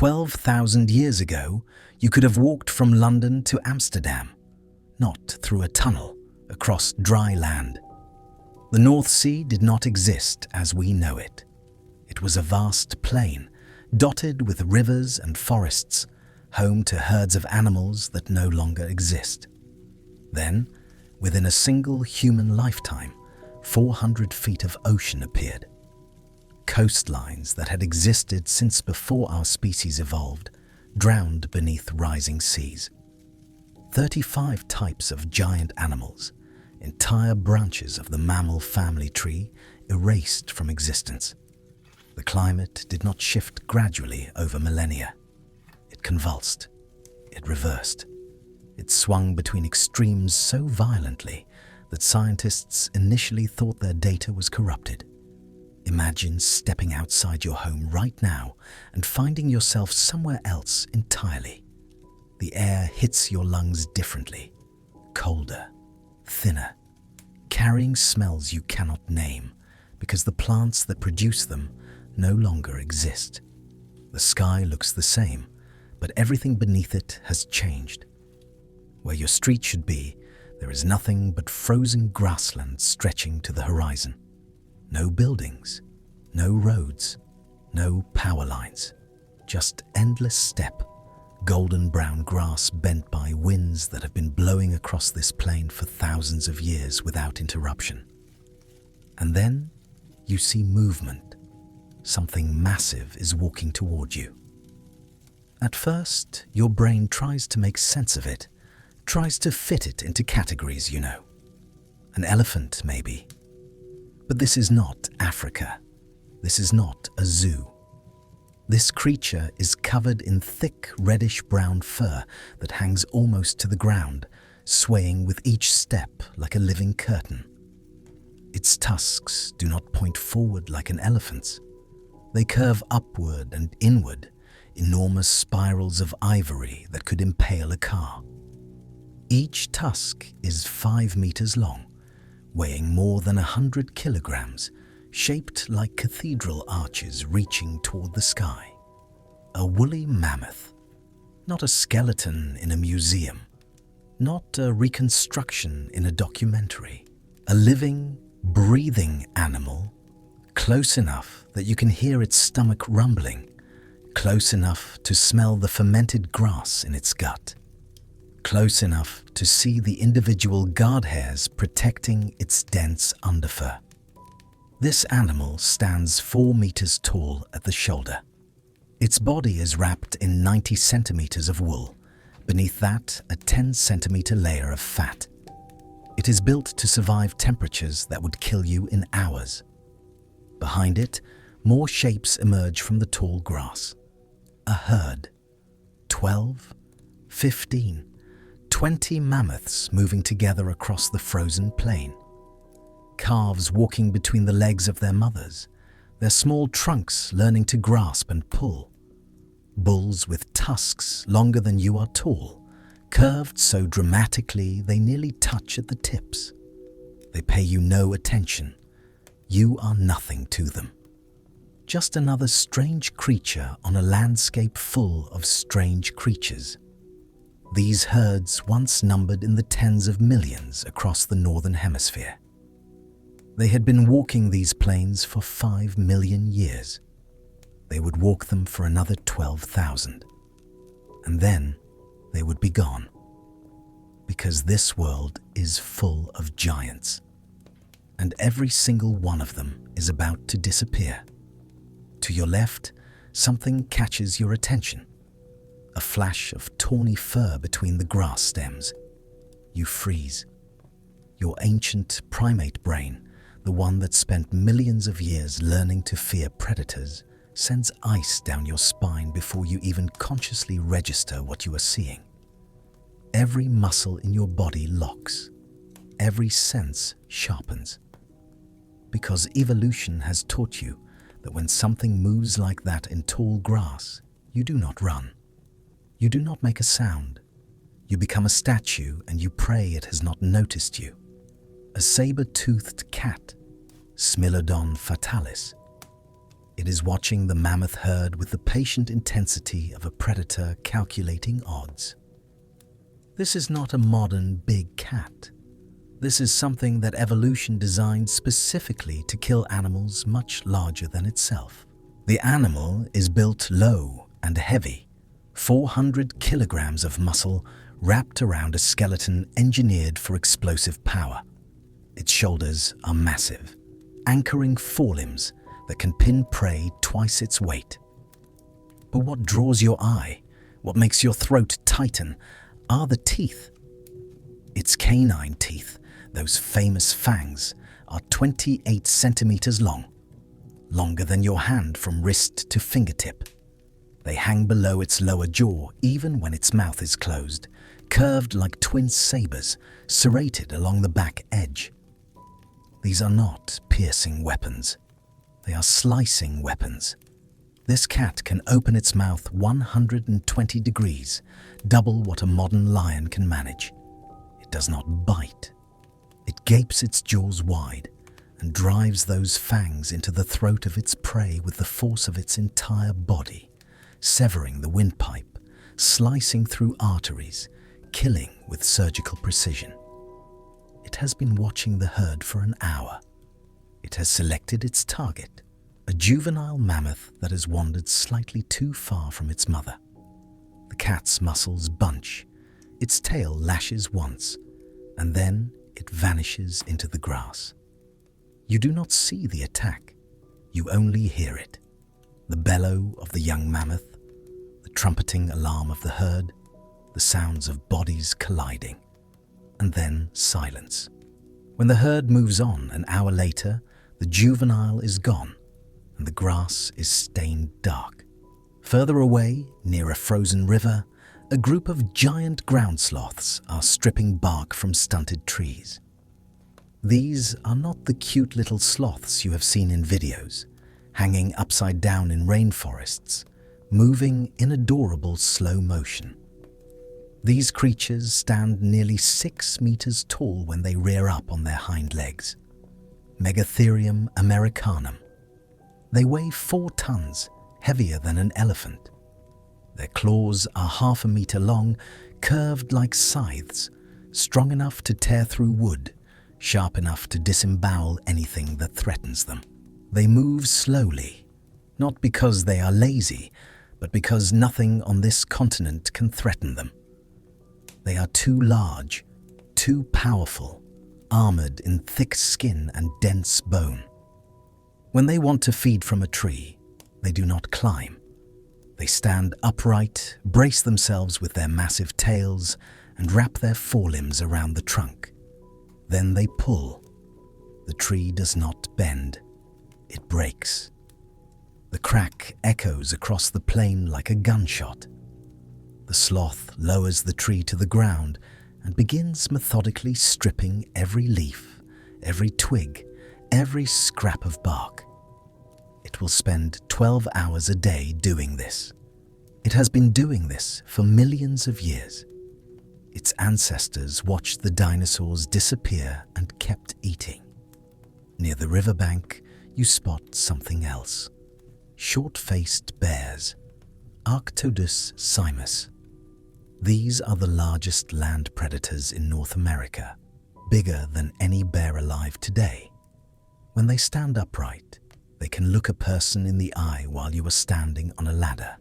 12,000 years ago, you could have walked from London to Amsterdam, not through a tunnel across dry land. The North Sea did not exist as we know it. It was a vast plain, dotted with rivers and forests, home to herds of animals that no longer exist. Then, within a single human lifetime, 400 feet of ocean appeared. Coastlines that had existed since before our species evolved, drowned beneath rising seas. 35 types of giant animals, entire branches of the mammal family tree erased from existence. The climate did not shift gradually over millennia. It convulsed. It reversed. It swung between extremes so violently that scientists initially thought their data was corrupted. Imagine stepping outside your home right now and finding yourself somewhere else entirely. The air hits your lungs differently, colder, thinner, carrying smells you cannot name because the plants that produce them no longer exist. The sky looks the same, but everything beneath it has changed. Where your street should be, there is nothing but frozen grassland stretching to the horizon. No buildings, no roads, no power lines, just endless steppe, golden brown grass bent by winds that have been blowing across this plain for thousands of years without interruption. And then you see movement. Something massive is walking toward you. At first, your brain tries to make sense of it, tries to fit it into categories, you know. An elephant, maybe. But this is not Africa. This is not a zoo. This creature is covered in thick reddish-brown fur that hangs almost to the ground, swaying with each step like a living curtain. Its tusks do not point forward like an elephant's. They curve upward and inward, enormous spirals of ivory that could impale a car. Each tusk is 5 meters long, weighing more than 100 kilograms, shaped like cathedral arches reaching toward the sky. A woolly mammoth, not a skeleton in a museum, not a reconstruction in a documentary. A living, breathing animal, close enough that you can hear its stomach rumbling, close enough to smell the fermented grass in its gut, close enough to see the individual guard hairs protecting its dense underfur. This animal stands 4 meters tall at the shoulder. Its body is wrapped in 90 centimeters of wool, beneath that a 10-centimeter layer of fat. It is built to survive temperatures that would kill you in hours. Behind it, more shapes emerge from the tall grass. A herd. 12, 15, 20 mammoths moving together across the frozen plain. Calves walking between the legs of their mothers, their small trunks learning to grasp and pull. Bulls with tusks longer than you are tall, curved so dramatically they nearly touch at the tips. They pay you no attention. You are nothing to them. Just another strange creature on a landscape full of strange creatures. These herds once numbered in the tens of millions across the northern hemisphere. They had been walking these plains for 5 million years. They would walk them for another 12,000. And then they would be gone. Because this world is full of giants. And every single one of them is about to disappear. To your left, something catches your attention. A flash of tawny fur between the grass stems. You freeze. Your ancient primate brain, the one that spent millions of years learning to fear predators, sends ice down your spine before you even consciously register what you are seeing. Every muscle in your body locks. Every sense sharpens. Because evolution has taught you that when something moves like that in tall grass, you do not run. You do not make a sound. You become a statue and you pray it has not noticed you. A saber-toothed cat, Smilodon fatalis. It is watching the mammoth herd with the patient intensity of a predator calculating odds. This is not a modern big cat. This is something that evolution designed specifically to kill animals much larger than itself. The animal is built low and heavy, 400 kilograms of muscle wrapped around a skeleton engineered for explosive power. Its shoulders are massive, anchoring forelimbs that can pin prey twice its weight. But what draws your eye, what makes your throat tighten, are the teeth. Its canine teeth, those famous fangs, are 28 centimeters long, longer than your hand from wrist to fingertip. They hang below its lower jaw even when its mouth is closed, curved like twin sabers, serrated along the back edge. These are not piercing weapons. They are slicing weapons. This cat can open its mouth 120 degrees, double what a modern lion can manage. It does not bite. It gapes its jaws wide and drives those fangs into the throat of its prey with the force of its entire body, severing the windpipe, slicing through arteries, killing with surgical precision. It has been watching the herd for an hour. It has selected its target, a juvenile mammoth that has wandered slightly too far from its mother. The cat's muscles bunch, its tail lashes once, and then it vanishes into the grass. You do not see the attack, you only hear it. The bellow of the young mammoth, the trumpeting alarm of the herd, the sounds of bodies colliding, and then silence. When the herd moves on an hour later, the juvenile is gone, and the grass is stained dark. Further away, near a frozen river, a group of giant ground sloths are stripping bark from stunted trees. These are not the cute little sloths you have seen in videos, hanging upside down in rainforests, moving in adorable slow motion. These creatures stand nearly 6 meters tall when they rear up on their hind legs. Megatherium americanum. They weigh 4 tons, heavier than an elephant. Their claws are 1/2 meter long, curved like scythes, strong enough to tear through wood, sharp enough to disembowel anything that threatens them. They move slowly, not because they are lazy, but because nothing on this continent can threaten them. They are too large, too powerful, armored in thick skin and dense bone. When they want to feed from a tree, they do not climb. They stand upright, brace themselves with their massive tails, and wrap their forelimbs around the trunk. Then they pull. The tree does not bend. It breaks. The crack echoes across the plain like a gunshot. The sloth lowers the tree to the ground and begins methodically stripping every leaf, every twig, every scrap of bark. It will spend 12 hours a day doing this. It has been doing this for millions of years. Its ancestors watched the dinosaurs disappear and kept eating. Near the riverbank, you spot something else. Short-faced bears, Arctodus simus. These are the largest land predators in North America, bigger than any bear alive today. When they stand upright, they can look a person in the eye while you are standing on a ladder.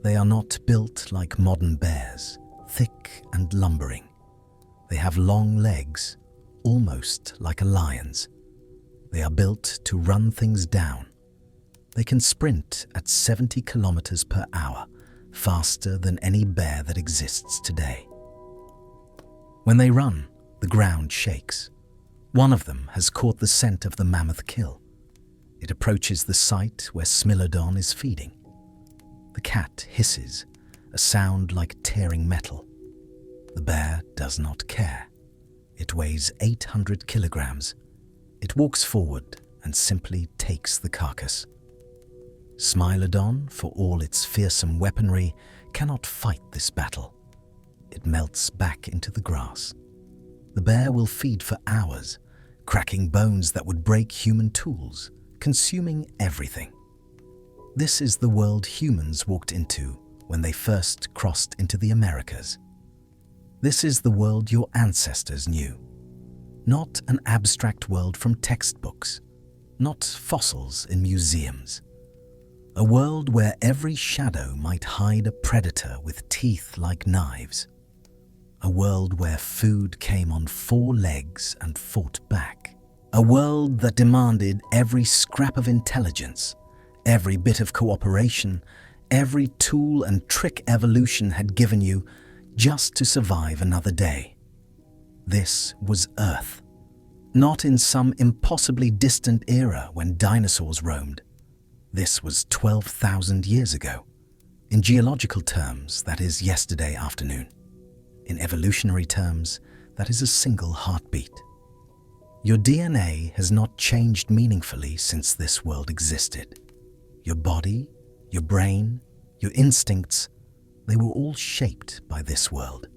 They are not built like modern bears, thick and lumbering. They have long legs, almost like a lion's. They are built to run things down. They can sprint at 70 kilometers per hour, faster than any bear that exists today. When they run, the ground shakes. One of them has caught the scent of the mammoth kill. It approaches the site where Smilodon is feeding. The cat hisses, a sound like tearing metal. The bear does not care. It weighs 800 kilograms. It walks forward and simply takes the carcass. Smilodon, for all its fearsome weaponry, cannot fight this battle. It melts back into the grass. The bear will feed for hours, cracking bones that would break human tools, consuming everything. This is the world humans walked into when they first crossed into the Americas. This is the world your ancestors knew. Not an abstract world from textbooks, not fossils in museums. A world where every shadow might hide a predator with teeth like knives. A world where food came on 4 legs and fought back. A world that demanded every scrap of intelligence, every bit of cooperation, every tool and trick evolution had given you just to survive another day. This was Earth. Not in some impossibly distant era when dinosaurs roamed. This was 12,000 years ago. In geological terms, that is yesterday afternoon. In evolutionary terms, that is a single heartbeat. Your DNA has not changed meaningfully since this world existed. Your body, your brain, your instincts, they were all shaped by this world.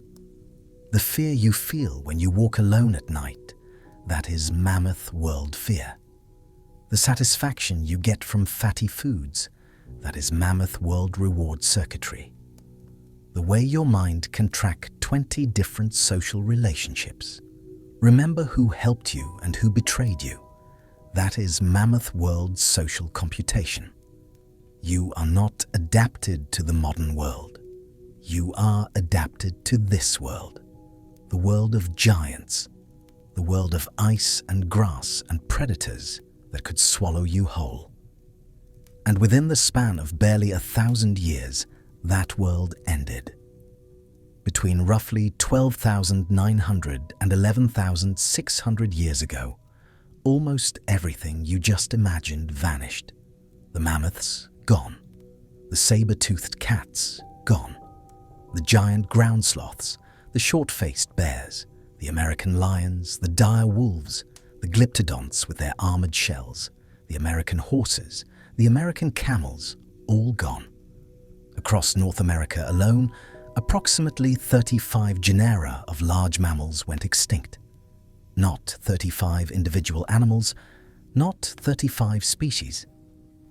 The fear you feel when you walk alone at night, that is mammoth world fear. The satisfaction you get from fatty foods, that is mammoth world reward circuitry. The way your mind can track 20 different social relationships. Remember who helped you and who betrayed you. That is mammoth world social computation. You are not adapted to the modern world. You are adapted to this world. The world of giants. The world of ice and grass and predators that could swallow you whole. And within the span of barely 1,000 years, that world ended. Between roughly 12,900 and 11,600 years ago, almost everything you just imagined vanished. The mammoths, gone. The saber-toothed cats, gone. The giant ground sloths, the short-faced bears, the American lions, the dire wolves, the glyptodonts with their armored shells, the American horses, the American camels, all gone. Across North America alone, approximately 35 genera of large mammals went extinct. Not 35 individual animals, not 35 species.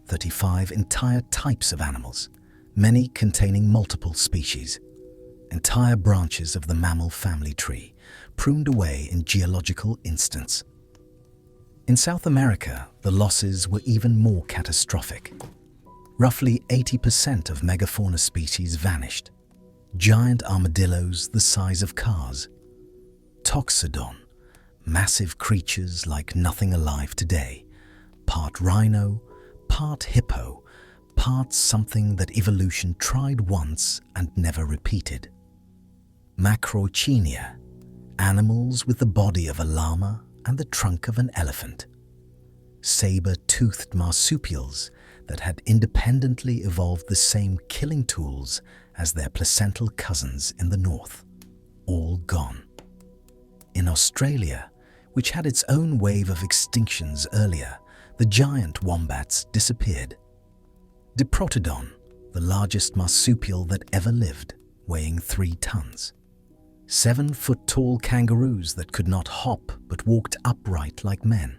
35 entire types of animals, many containing multiple species. Entire branches of the mammal family tree, pruned away in geological instants. In South America, the losses were even more catastrophic. Roughly 80% of megafauna species vanished. Giant armadillos the size of cars. Toxodon, massive creatures like nothing alive today. Part rhino, part hippo, part something that evolution tried once and never repeated. Macrochenia, animals with the body of a llama and the trunk of an elephant. Saber-toothed marsupials that had independently evolved the same killing tools as their placental cousins in the north. All gone. In Australia, which had its own wave of extinctions earlier, the giant wombats disappeared. Diprotodon, the largest marsupial that ever lived, weighing 3 tons. 7-foot-tall kangaroos that could not hop but walked upright like men.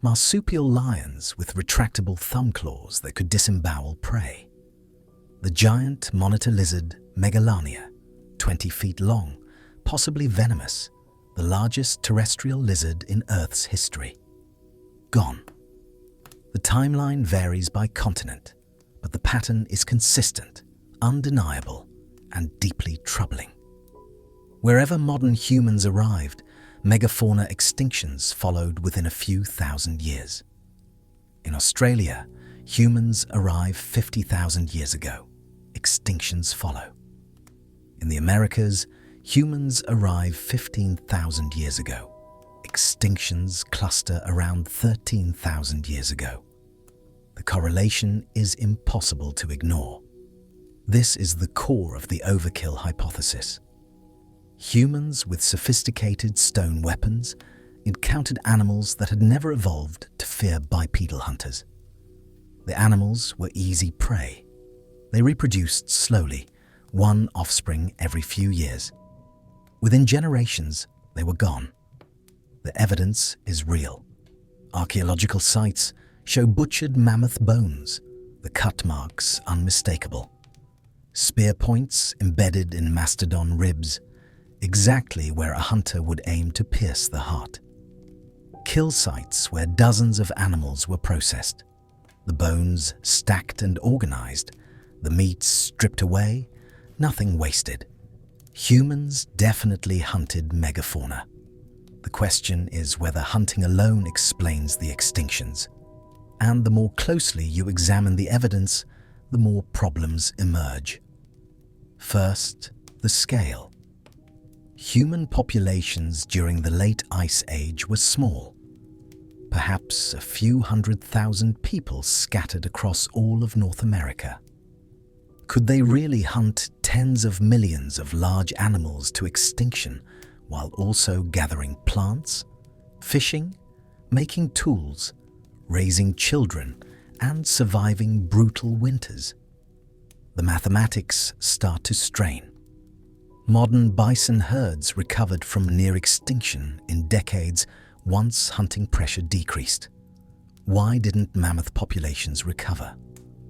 Marsupial lions with retractable thumb claws that could disembowel prey. The giant monitor lizard Megalania, 20 feet long, possibly venomous, the largest terrestrial lizard in Earth's history. Gone. The timeline varies by continent, but the pattern is consistent, undeniable, and deeply troubling. Wherever modern humans arrived, megafauna extinctions followed within a few thousand years. In Australia, humans arrive 50,000 years ago. Extinctions follow. In the Americas, humans arrive 15,000 years ago. Extinctions cluster around 13,000 years ago. The correlation is impossible to ignore. This is the core of the overkill hypothesis. Humans with sophisticated stone weapons encountered animals that had never evolved to fear bipedal hunters. The animals were easy prey. They reproduced slowly, one offspring every few years. Within generations, they were gone. The evidence is real. Archaeological sites show butchered mammoth bones, the cut marks unmistakable. Spear points embedded in mastodon ribs, exactly where a hunter would aim to pierce the heart. Kill sites where dozens of animals were processed, the bones stacked and organized, the meat stripped away, nothing wasted. Humans definitely hunted megafauna. The question is whether hunting alone explains the extinctions. And the more closely you examine the evidence, the more problems emerge. First, the scale. Human populations during the late Ice Age were small. Perhaps a few 100,000 people scattered across all of North America. Could they really hunt tens of millions of large animals to extinction while also gathering plants, fishing, making tools, raising children, and surviving brutal winters? The mathematics start to strain. Modern bison herds recovered from near extinction in decades once hunting pressure decreased. Why didn't mammoth populations recover?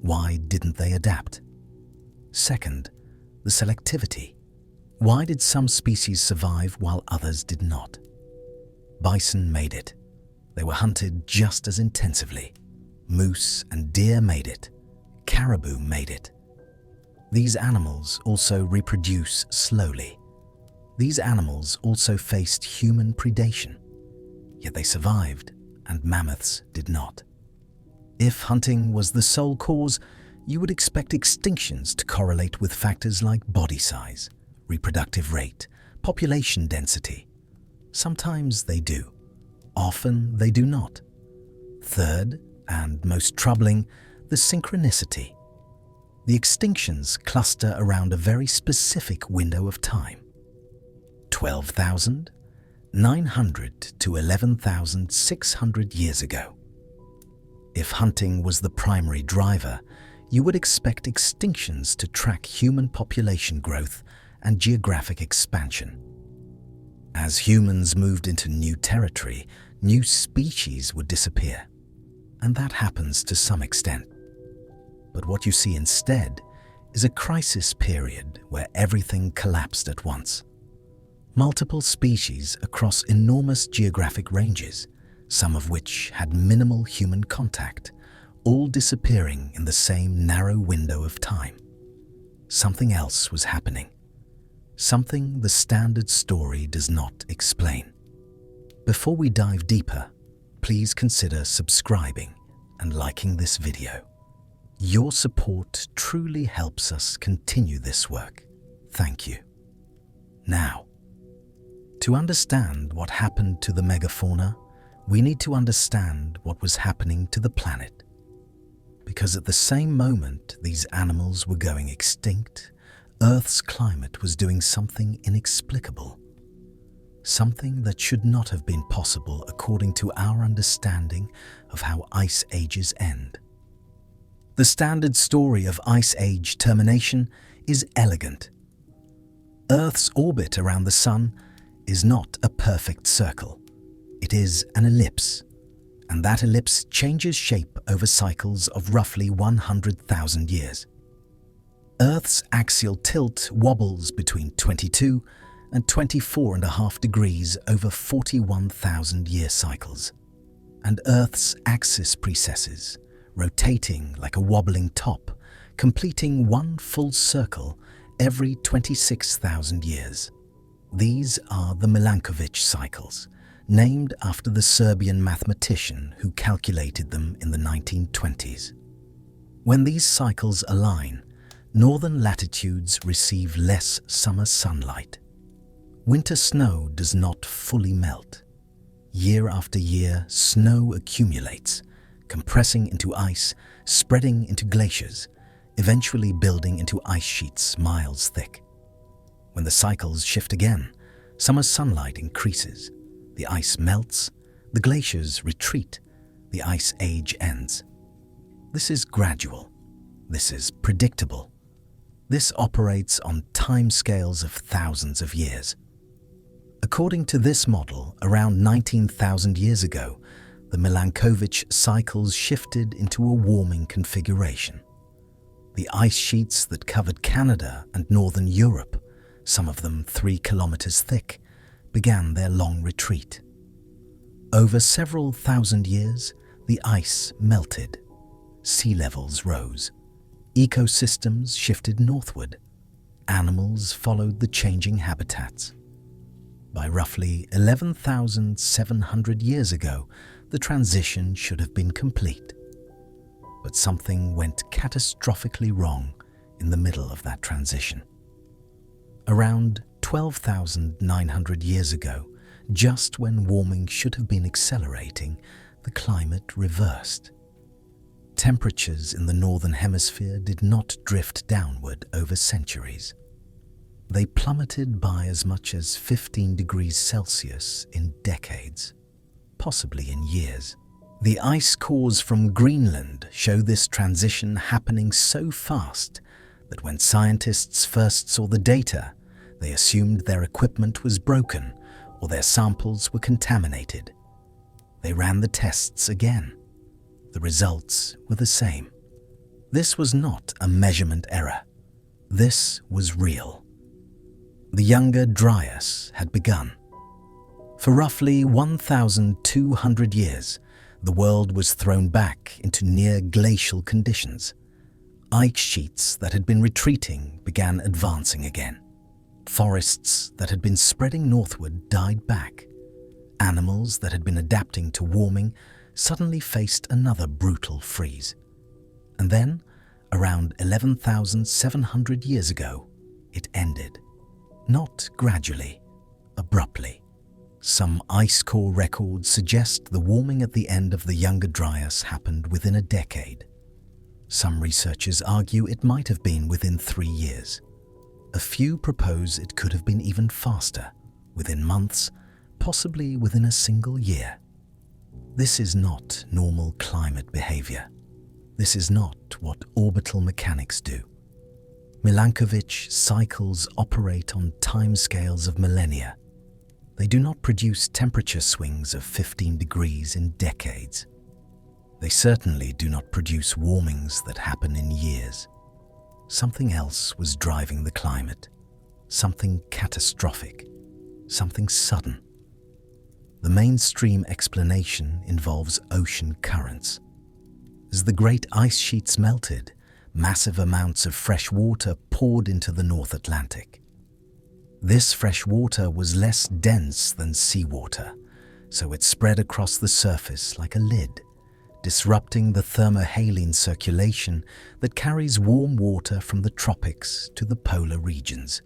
Why didn't they adapt? Second, the selectivity. Why did some species survive while others did not? Bison made it. They were hunted just as intensively. Moose and deer made it. Caribou made it. These animals also reproduce slowly. These animals also faced human predation. Yet they survived, and mammoths did not. If hunting was the sole cause, you would expect extinctions to correlate with factors like body size, reproductive rate, population density. Sometimes they do. Often they do not. Third, and most troubling, the synchronicity. The extinctions cluster around a very specific window of time. 12,900 to 11,600 years ago. If hunting was the primary driver, you would expect extinctions to track human population growth and geographic expansion. As humans moved into new territory, new species would disappear, and that happens to some extent. But what you see instead is a crisis period where everything collapsed at once. Multiple species across enormous geographic ranges, some of which had minimal human contact, all disappearing in the same narrow window of time. Something else was happening. Something the standard story does not explain. Before we dive deeper, please consider subscribing and liking this video. Your support truly helps us continue this work. Thank you. Now, to understand what happened to the megafauna, we need to understand what was happening to the planet. Because at the same moment these animals were going extinct, Earth's climate was doing something inexplicable. Something that should not have been possible according to our understanding of how ice ages end. The standard story of Ice Age termination is elegant. Earth's orbit around the Sun is not a perfect circle. It is an ellipse, and that ellipse changes shape over cycles of roughly 100,000 years. Earth's axial tilt wobbles between 22 and 24.5 degrees over 41,000 year cycles, and Earth's axis precesses, rotating like a wobbling top, completing one full circle every 26,000 years. These are the Milankovitch cycles, named after the Serbian mathematician who calculated them in the 1920s. When these cycles align, northern latitudes receive less summer sunlight. Winter snow does not fully melt. Year after year, snow accumulates, compressing into ice, spreading into glaciers, eventually building into ice sheets miles thick. When the cycles shift again, summer sunlight increases, the ice melts, the glaciers retreat, the ice age ends. This is gradual. This is predictable. This operates on timescales of thousands of years. According to this model, around 19,000 years ago, the Milankovitch cycles shifted into a warming configuration. The ice sheets that covered Canada and northern Europe, some of them 3 kilometers thick, began their long retreat. Over several thousand years, the ice melted. Sea levels rose. Ecosystems shifted northward. Animals followed the changing habitats. By roughly 11,700 years ago, the transition should have been complete. But something went catastrophically wrong in the middle of that transition. Around 12,900 years ago, just when warming should have been accelerating, the climate reversed. Temperatures in the northern hemisphere did not drift downward over centuries. They plummeted by as much as 15 degrees Celsius in decades, possibly in years. The ice cores from Greenland show this transition happening so fast that when scientists first saw the data, they assumed their equipment was broken or their samples were contaminated. They ran the tests again. The results were the same. This was not a measurement error. This was real. The Younger Dryas had begun. For roughly 1,200 years, the world was thrown back into near glacial conditions. Ice sheets that had been retreating began advancing again. Forests that had been spreading northward died back. Animals that had been adapting to warming suddenly faced another brutal freeze. And then, around 11,700 years ago, it ended. Not gradually, abruptly. Some ice core records suggest the warming at the end of the Younger Dryas happened within a decade. Some researchers argue it might have been within 3 years. A few propose it could have been even faster, within months, possibly within a single year. This is not normal climate behavior. This is not what orbital mechanics do. Milankovitch cycles operate on timescales of millennia. They do not produce temperature swings of 15 degrees in decades. They certainly do not produce warmings that happen in years. Something else was driving the climate, something catastrophic, something sudden. The mainstream explanation involves ocean currents. As the great ice sheets melted, massive amounts of fresh water poured into the North Atlantic. This fresh water was less dense than seawater, so it spread across the surface like a lid, disrupting the thermohaline circulation that carries warm water from the tropics to the polar regions.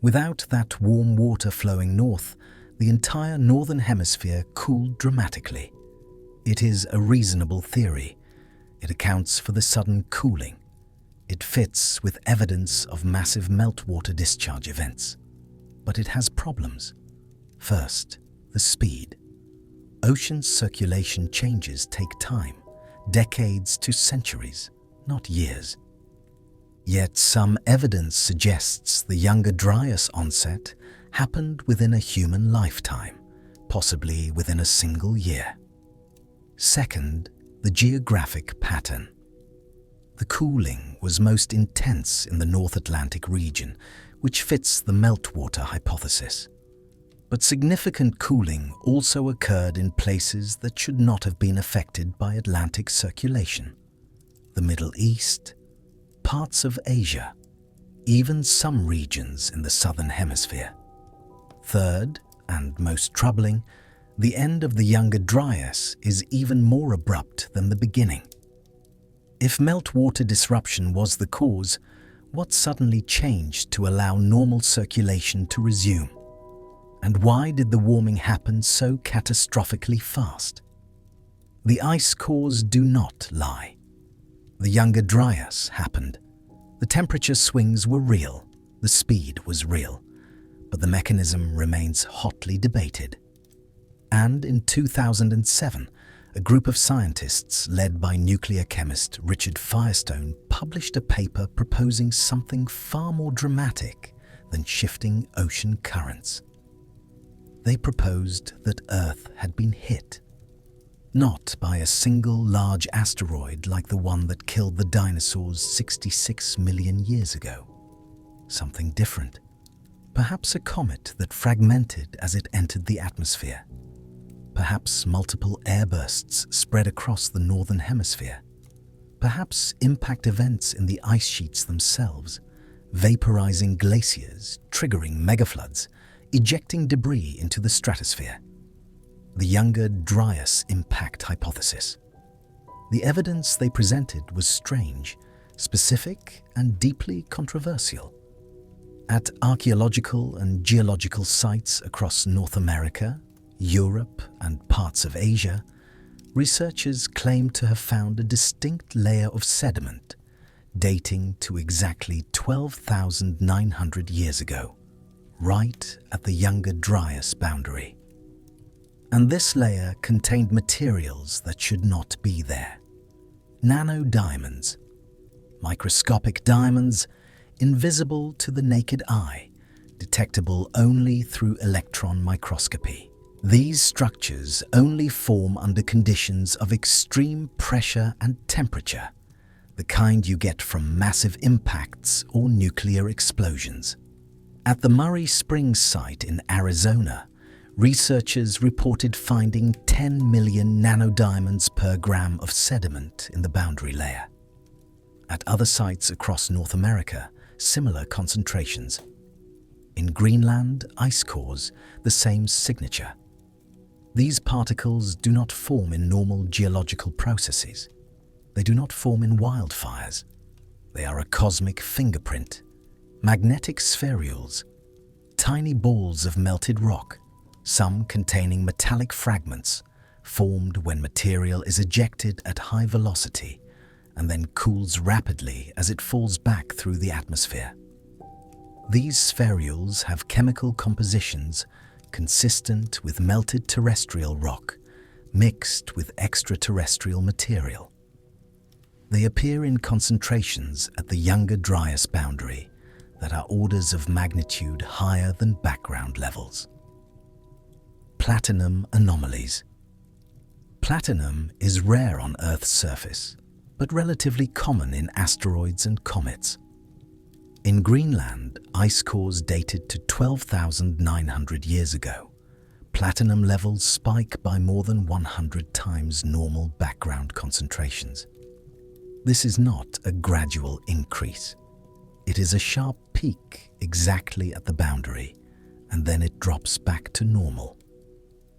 Without that warm water flowing north, the entire northern hemisphere cooled dramatically. It is a reasonable theory. It accounts for the sudden cooling. It fits with evidence of massive meltwater discharge events. But it has problems. First, the speed. Ocean circulation changes take time, decades to centuries, not years. Yet some evidence suggests the Younger Dryas onset happened within a human lifetime, possibly within a single year. Second, the geographic pattern. The cooling was most intense in the North Atlantic region, which fits the meltwater hypothesis. But significant cooling also occurred in places that should not have been affected by Atlantic circulation. The Middle East, parts of Asia, even some regions in the southern hemisphere. Third, and most troubling, the end of the Younger Dryas is even more abrupt than the beginning. If meltwater disruption was the cause, what suddenly changed to allow normal circulation to resume? And why did the warming happen so catastrophically fast? The ice cores do not lie. The Younger Dryas happened. The temperature swings were real, the speed was real, but the mechanism remains hotly debated. And in 2007, a group of scientists led by nuclear chemist Richard Firestone published a paper proposing something far more dramatic than shifting ocean currents. They proposed that Earth had been hit. Not by a single large asteroid like the one that killed the dinosaurs 66 million years ago. Something different. Perhaps a comet that fragmented as it entered the atmosphere. Perhaps multiple airbursts spread across the northern hemisphere. Perhaps impact events in the ice sheets themselves, vaporizing glaciers, triggering megafloods, ejecting debris into the stratosphere. The Younger Dryas Impact Hypothesis. The evidence they presented was strange, specific, and deeply controversial. At archaeological and geological sites across North America, Europe, and parts of Asia, researchers claim to have found a distinct layer of sediment dating to exactly 12,900 years ago, right at the Younger Dryas boundary. And this layer contained materials that should not be there. Nanodiamonds, microscopic diamonds invisible to the naked eye, detectable only through electron microscopy. These structures only form under conditions of extreme pressure and temperature, the kind you get from massive impacts or nuclear explosions. At the Murray Springs site in Arizona, researchers reported finding 10 million nanodiamonds per gram of sediment in the boundary layer. At other sites across North America, similar concentrations. In Greenland ice cores, the same signature. These particles do not form in normal geological processes. They do not form in wildfires. They are a cosmic fingerprint, magnetic spherules, tiny balls of melted rock, some containing metallic fragments, formed when material is ejected at high velocity and then cools rapidly as it falls back through the atmosphere. These spherules have chemical compositions consistent with melted terrestrial rock mixed with extraterrestrial material. They appear in concentrations at the Younger Dryas boundary that are orders of magnitude higher than background levels. Platinum anomalies. Platinum is rare on Earth's surface, but relatively common in asteroids and comets. In Greenland, ice cores dated to 12,900 years ago. Platinum levels spike by more than 100 times normal background concentrations. This is not a gradual increase. It is a sharp peak exactly at the boundary, and then it drops back to normal.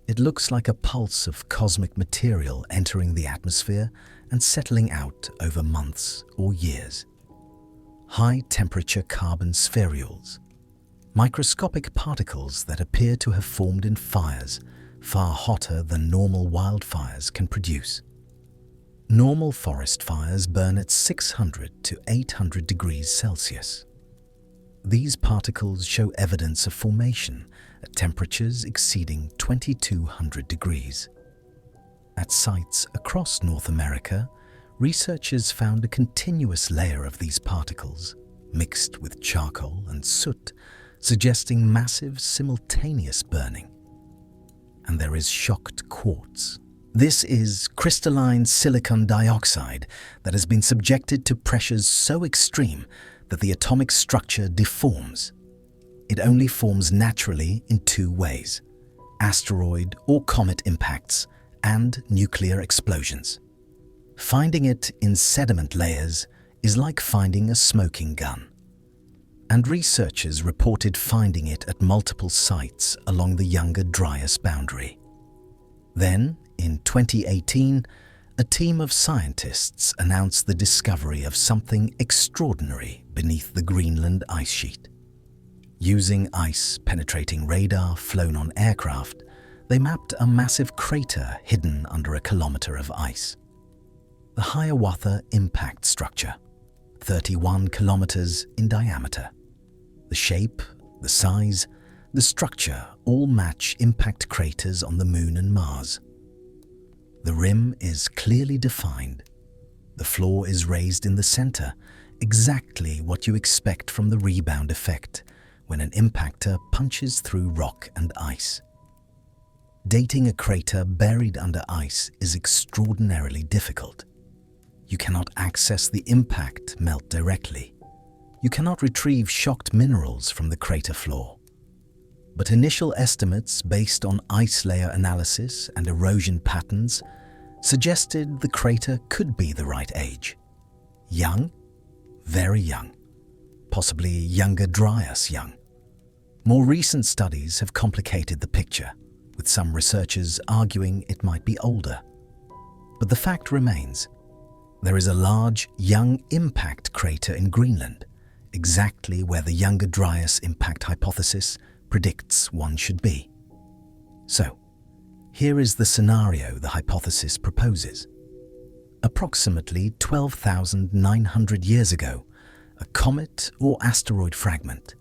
It looks like a pulse of cosmic material entering the atmosphere and settling out over months or years. High-temperature carbon spherules, microscopic particles that appear to have formed in fires far hotter than normal wildfires can produce. Normal forest fires burn at 600 to 800 degrees Celsius. These particles show evidence of formation at temperatures exceeding 2200 degrees. At sites across North America, researchers found a continuous layer of these particles, mixed with charcoal and soot, suggesting massive simultaneous burning. And there is shocked quartz. This is crystalline silicon dioxide that has been subjected to pressures so extreme that the atomic structure deforms. It only forms naturally in two ways: asteroid or comet impacts and nuclear explosions. Finding it in sediment layers is like finding a smoking gun. And researchers reported finding it at multiple sites along the Younger Dryas boundary. Then, in 2018, a team of scientists announced the discovery of something extraordinary beneath the Greenland ice sheet. Using ice-penetrating radar flown on aircraft, they mapped a massive crater hidden under a kilometer of ice. The Hiawatha impact structure, 31 kilometers in diameter. The shape, the size, the structure all match impact craters on the Moon and Mars. The rim is clearly defined. The floor is raised in the center, exactly what you expect from the rebound effect when an impactor punches through rock and ice. Dating a crater buried under ice is extraordinarily difficult. You cannot access the impact melt directly. You cannot retrieve shocked minerals from the crater floor. But initial estimates based on ice layer analysis and erosion patterns suggested the crater could be the right age. Young, very young, possibly Younger Dryas young. More recent studies have complicated the picture, with some researchers arguing it might be older. But the fact remains, there is a large young impact crater in Greenland, exactly where the Younger Dryas Impact Hypothesis predicts one should be. So, here is the scenario the hypothesis proposes. Approximately 12,900 years ago, a comet or asteroid fragment,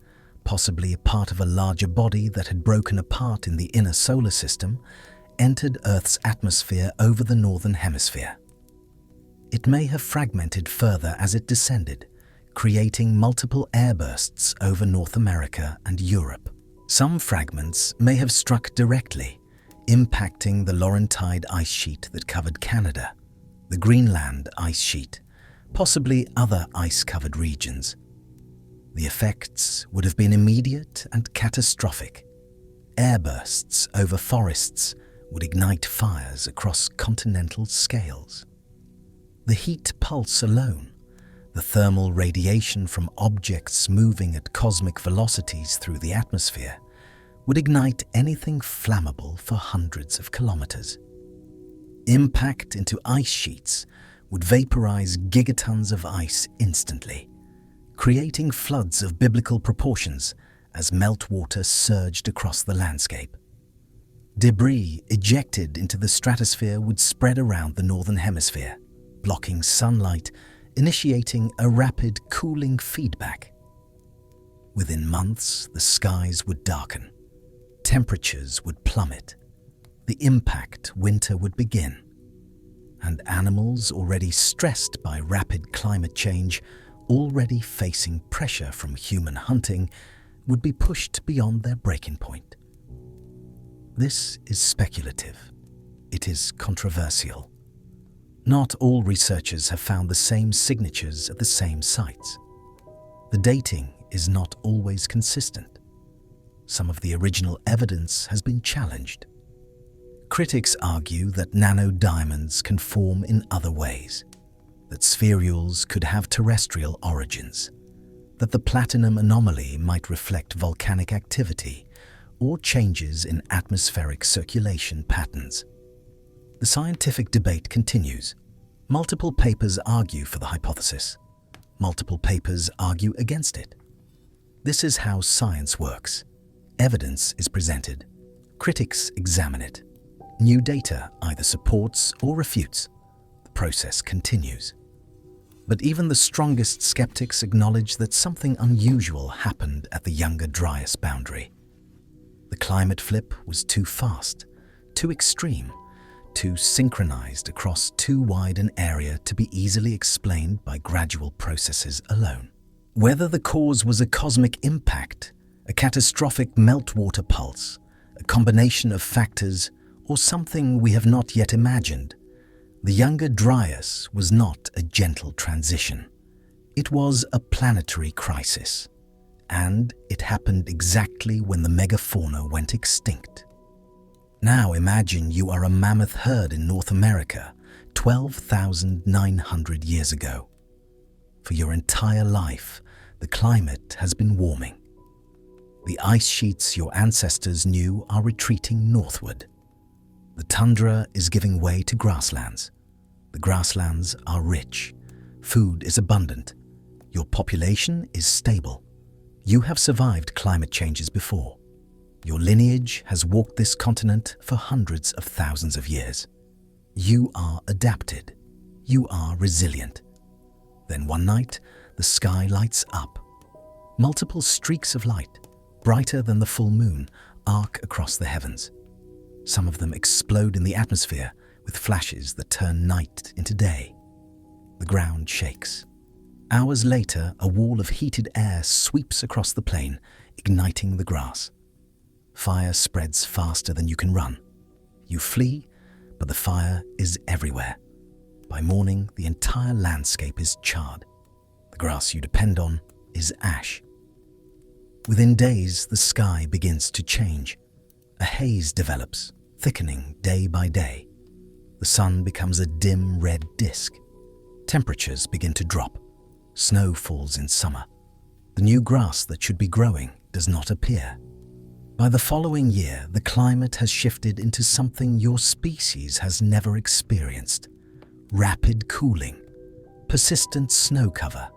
possibly a part of a larger body that had broken apart in the inner solar system, entered Earth's atmosphere over the northern hemisphere. It may have fragmented further as it descended, creating multiple airbursts over North America and Europe. Some fragments may have struck directly, impacting the Laurentide ice sheet that covered Canada, the Greenland ice sheet, possibly other ice-covered regions. The effects would have been immediate and catastrophic. Airbursts over forests would ignite fires across continental scales. The heat pulse alone, the thermal radiation from objects moving at cosmic velocities through the atmosphere, would ignite anything flammable for hundreds of kilometers. Impact into ice sheets would vaporize gigatons of ice instantly, creating floods of biblical proportions as meltwater surged across the landscape. Debris ejected into the stratosphere would spread around the northern hemisphere, blocking sunlight, initiating a rapid cooling feedback. Within months, the skies would darken. Temperatures would plummet. The impact winter would begin. And animals already stressed by rapid climate change, already facing pressure from human hunting, would be pushed beyond their breaking point. This is speculative. It is controversial. Not all researchers have found the same signatures at the same sites. The dating is not always consistent. Some of the original evidence has been challenged. Critics argue that nanodiamonds can form in other ways, that spherules could have terrestrial origins, that the platinum anomaly might reflect volcanic activity or changes in atmospheric circulation patterns. The scientific debate continues. Multiple papers argue for the hypothesis. Multiple papers argue against it. This is how science works. Evidence is presented. Critics examine it. New data either supports or refutes. The process continues. But even the strongest skeptics acknowledge that something unusual happened at the Younger Dryas boundary. The climate flip was too fast, too extreme, too synchronized across too wide an area to be easily explained by gradual processes alone. Whether the cause was a cosmic impact, a catastrophic meltwater pulse, a combination of factors, or something we have not yet imagined, the Younger Dryas was not a gentle transition. It was a planetary crisis, and it happened exactly when the megafauna went extinct. Now imagine you are a mammoth herd in North America 12,900 years ago. For your entire life, the climate has been warming. The ice sheets your ancestors knew are retreating northward. The tundra is giving way to grasslands. The grasslands are rich. Food is abundant. Your population is stable. You have survived climate changes before. Your lineage has walked this continent for hundreds of thousands of years. You are adapted. You are resilient. Then one night, the sky lights up. Multiple streaks of light, brighter than the full moon, arc across the heavens. Some of them explode in the atmosphere with flashes that turn night into day. The ground shakes. Hours later, a wall of heated air sweeps across the plain, igniting the grass. Fire spreads faster than you can run. You flee, but the fire is everywhere. By morning, the entire landscape is charred. The grass you depend on is ash. Within days, the sky begins to change. A haze develops, thickening day by day. The sun becomes a dim red disk. Temperatures begin to drop. Snow falls in summer. The new grass that should be growing does not appear. By the following year, the climate has shifted into something your species has never experienced. Rapid cooling, persistent snow cover,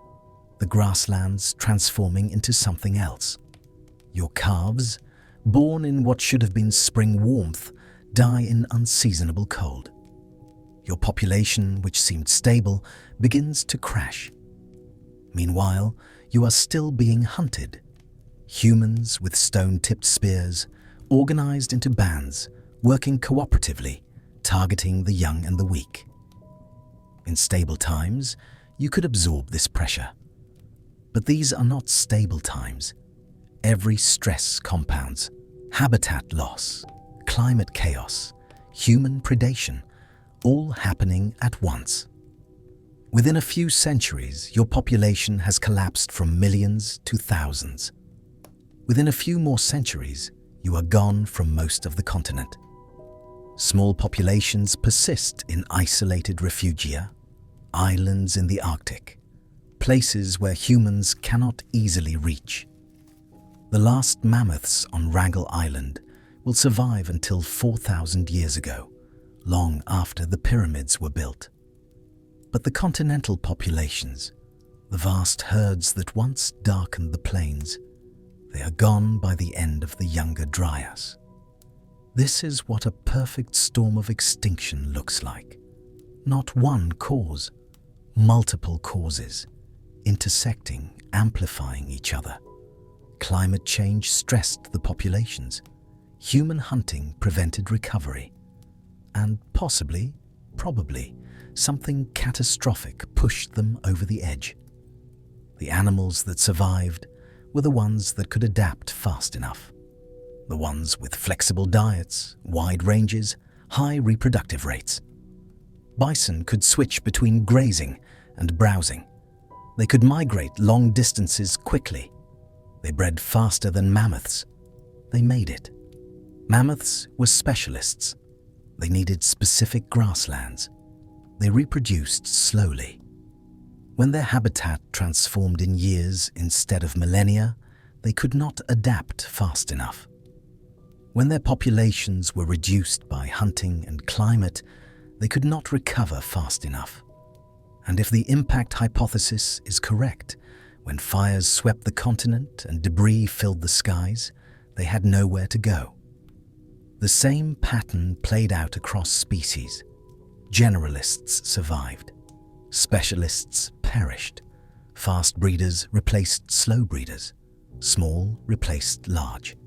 the grasslands transforming into something else. Your calves, born in what should have been spring warmth, die in unseasonable cold. Your population, which seemed stable, begins to crash. Meanwhile, you are still being hunted. Humans with stone-tipped spears, organized into bands, working cooperatively, targeting the young and the weak. In stable times, you could absorb this pressure. But these are not stable times. Every stress compounds: habitat loss, climate chaos, human predation, all happening at once. Within a few centuries, your population has collapsed from millions to thousands. Within a few more centuries, you are gone from most of the continent. Small populations persist in isolated refugia, islands in the Arctic, places where humans cannot easily reach. The last mammoths on Wrangel Island will survive until 4,000 years ago, long after the pyramids were built. But the continental populations, the vast herds that once darkened the plains, they are gone by the end of the Younger Dryas. This is what a perfect storm of extinction looks like. Not one cause, multiple causes, intersecting, amplifying each other. Climate change stressed the populations. Human hunting prevented recovery. And possibly, probably, something catastrophic pushed them over the edge. The animals that survived were the ones that could adapt fast enough. The ones with flexible diets, wide ranges, high reproductive rates. Bison could switch between grazing and browsing. They could migrate long distances quickly. They bred faster than mammoths. They made it. Mammoths were specialists. They needed specific grasslands. They reproduced slowly. When their habitat transformed in years instead of millennia, they could not adapt fast enough. When their populations were reduced by hunting and climate, they could not recover fast enough. And if the impact hypothesis is correct, when fires swept the continent and debris filled the skies, they had nowhere to go. The same pattern played out across species. Generalists survived. Specialists perished. Fast breeders replaced slow breeders. Small replaced large.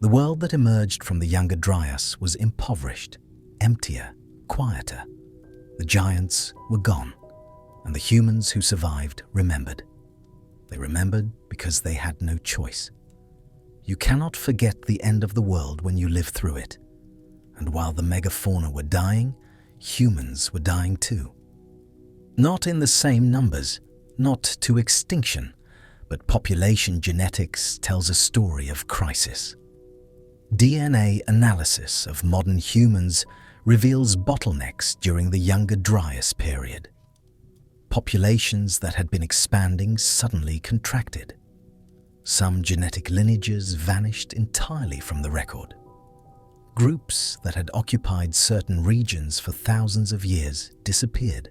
The world that emerged from the Younger Dryas was impoverished, emptier, quieter. The giants were gone, and the humans who survived remembered. They remembered because they had no choice. You cannot forget the end of the world when you live through it. And while the megafauna were dying, humans were dying too. Not in the same numbers, not to extinction, but population genetics tells a story of crisis. DNA analysis of modern humans reveals bottlenecks during the Younger Dryas period. Populations that had been expanding suddenly contracted. Some genetic lineages vanished entirely from the record. Groups that had occupied certain regions for thousands of years disappeared.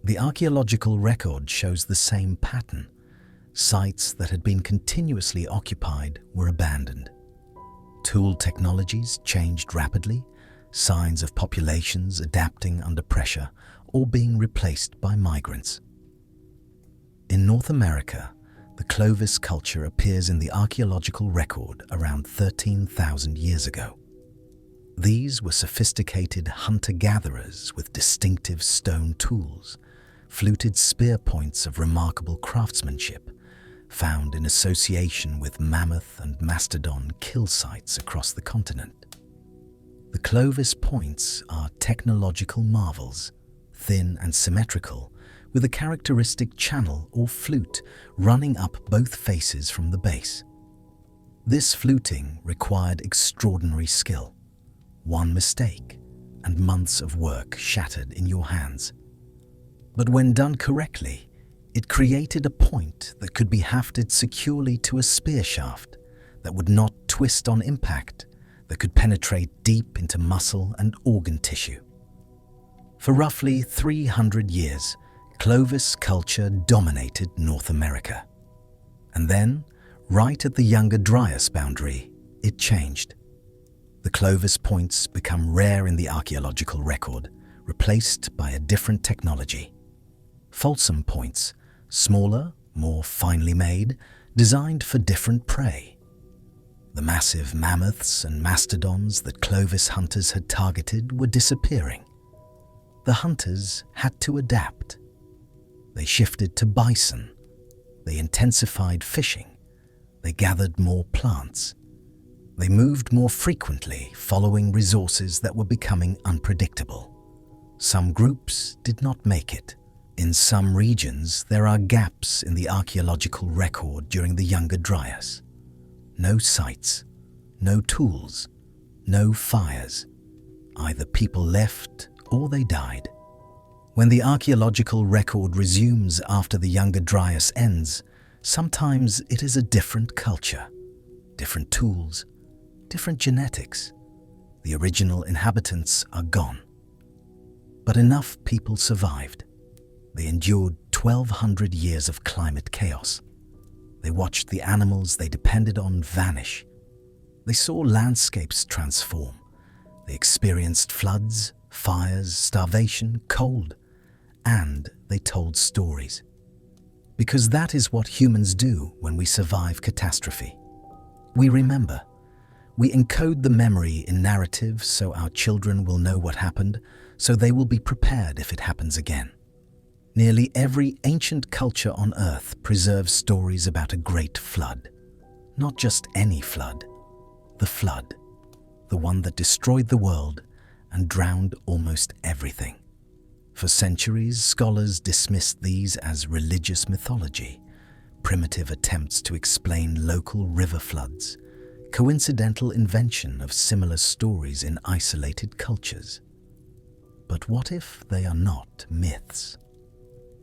The archaeological record shows the same pattern. Sites that had been continuously occupied were abandoned. Tool technologies changed rapidly, signs of populations adapting under pressure or being replaced by migrants. In North America, the Clovis culture appears in the archaeological record around 13,000 years ago. These were sophisticated hunter-gatherers with distinctive stone tools, fluted spear points of remarkable craftsmanship, found in association with mammoth and mastodon kill sites across the continent. The Clovis points are technological marvels, thin and symmetrical, with a characteristic channel or flute running up both faces from the base. This fluting required extraordinary skill. One mistake, and months of work shattered in your hands. But when done correctly, it created a point that could be hafted securely to a spear shaft that would not twist on impact, that could penetrate deep into muscle and organ tissue. For roughly 300 years, Clovis culture dominated North America. And then, right at the Younger Dryas boundary, it changed. The Clovis points become rare in the archaeological record, replaced by a different technology. Folsom points, smaller, more finely made, designed for different prey. The massive mammoths and mastodons that Clovis hunters had targeted were disappearing. The hunters had to adapt. They shifted to bison. They intensified fishing. They gathered more plants. They moved more frequently, following resources that were becoming unpredictable. Some groups did not make it. In some regions, there are gaps in the archaeological record during the Younger Dryas. No sites, no tools, no fires. Either people left or they died. When the archaeological record resumes after the Younger Dryas ends, sometimes it is a different culture, different tools, different genetics. The original inhabitants are gone. But enough people survived. They endured 1,200 years of climate chaos. They watched the animals they depended on vanish. They saw landscapes transform. They experienced floods, fires, starvation, cold, and they told stories. Because that is what humans do when we survive catastrophe. We remember. We encode the memory in narrative so our children will know what happened, so they will be prepared if it happens again. Nearly every ancient culture on Earth preserves stories about a great flood. Not just any flood. The flood. The one that destroyed the world and drowned almost everything. For centuries, scholars dismissed these as religious mythology, primitive attempts to explain local river floods, coincidental invention of similar stories in isolated cultures. But what if they are not myths?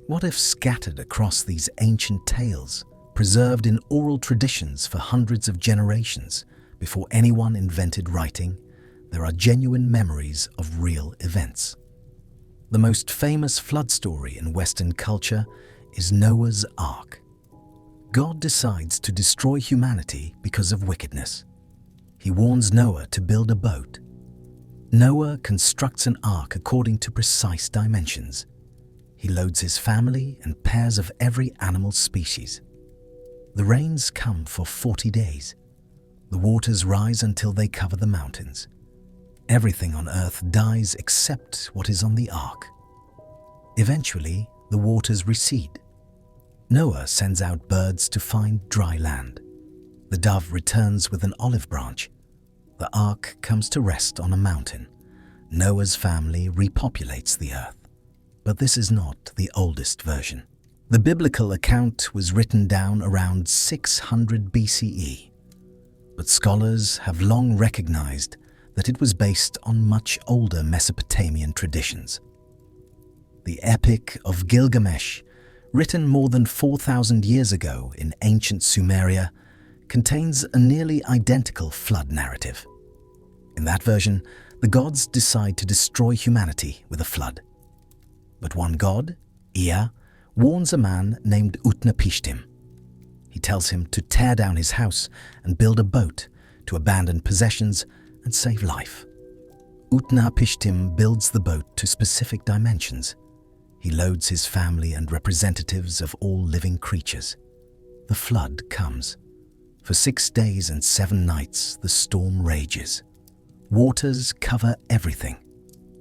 What if scattered across these ancient tales, preserved in oral traditions for hundreds of generations before anyone invented writing, there are genuine memories of real events? The most famous flood story in Western culture is Noah's Ark. God decides to destroy humanity because of wickedness. He warns Noah to build a boat. Noah constructs an ark according to precise dimensions. He loads his family and pairs of every animal species. The rains come for 40 days. The waters rise until they cover the mountains. Everything on earth dies except what is on the ark. Eventually, the waters recede. Noah sends out birds to find dry land. The dove returns with an olive branch. The ark comes to rest on a mountain. Noah's family repopulates the earth. But this is not the oldest version. The biblical account was written down around 600 BCE. But scholars have long recognized that it was based on much older Mesopotamian traditions. The Epic of Gilgamesh, written more than 4,000 years ago in ancient Sumeria, contains a nearly identical flood narrative. In that version, the gods decide to destroy humanity with a flood. But one god, Ea, warns a man named Utnapishtim. He tells him to tear down his house and build a boat, to abandon possessions and save life. Utnapishtim builds the boat to specific dimensions. He loads his family and representatives of all living creatures. The flood comes. For 6 days and 7 nights, the storm rages. Waters cover everything.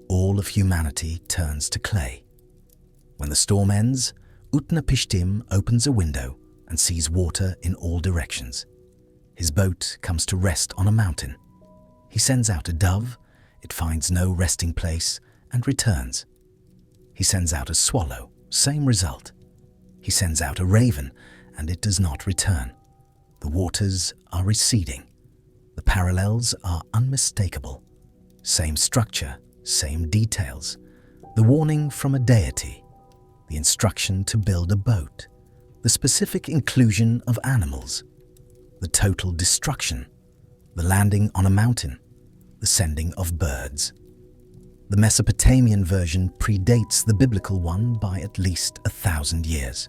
All of humanity turns to clay. When the storm ends, Utnapishtim opens a window and sees water in all directions. His boat comes to rest on a mountain. He sends out a dove. It finds no resting place and returns. He sends out a swallow, same result. He sends out a raven, and it does not return. The waters are receding. The parallels are unmistakable. Same structure, same details. The warning from a deity, the instruction to build a boat, the specific inclusion of animals, the total destruction, the landing on a mountain, the sending of birds. The Mesopotamian version predates the biblical one by at least 1,000 years.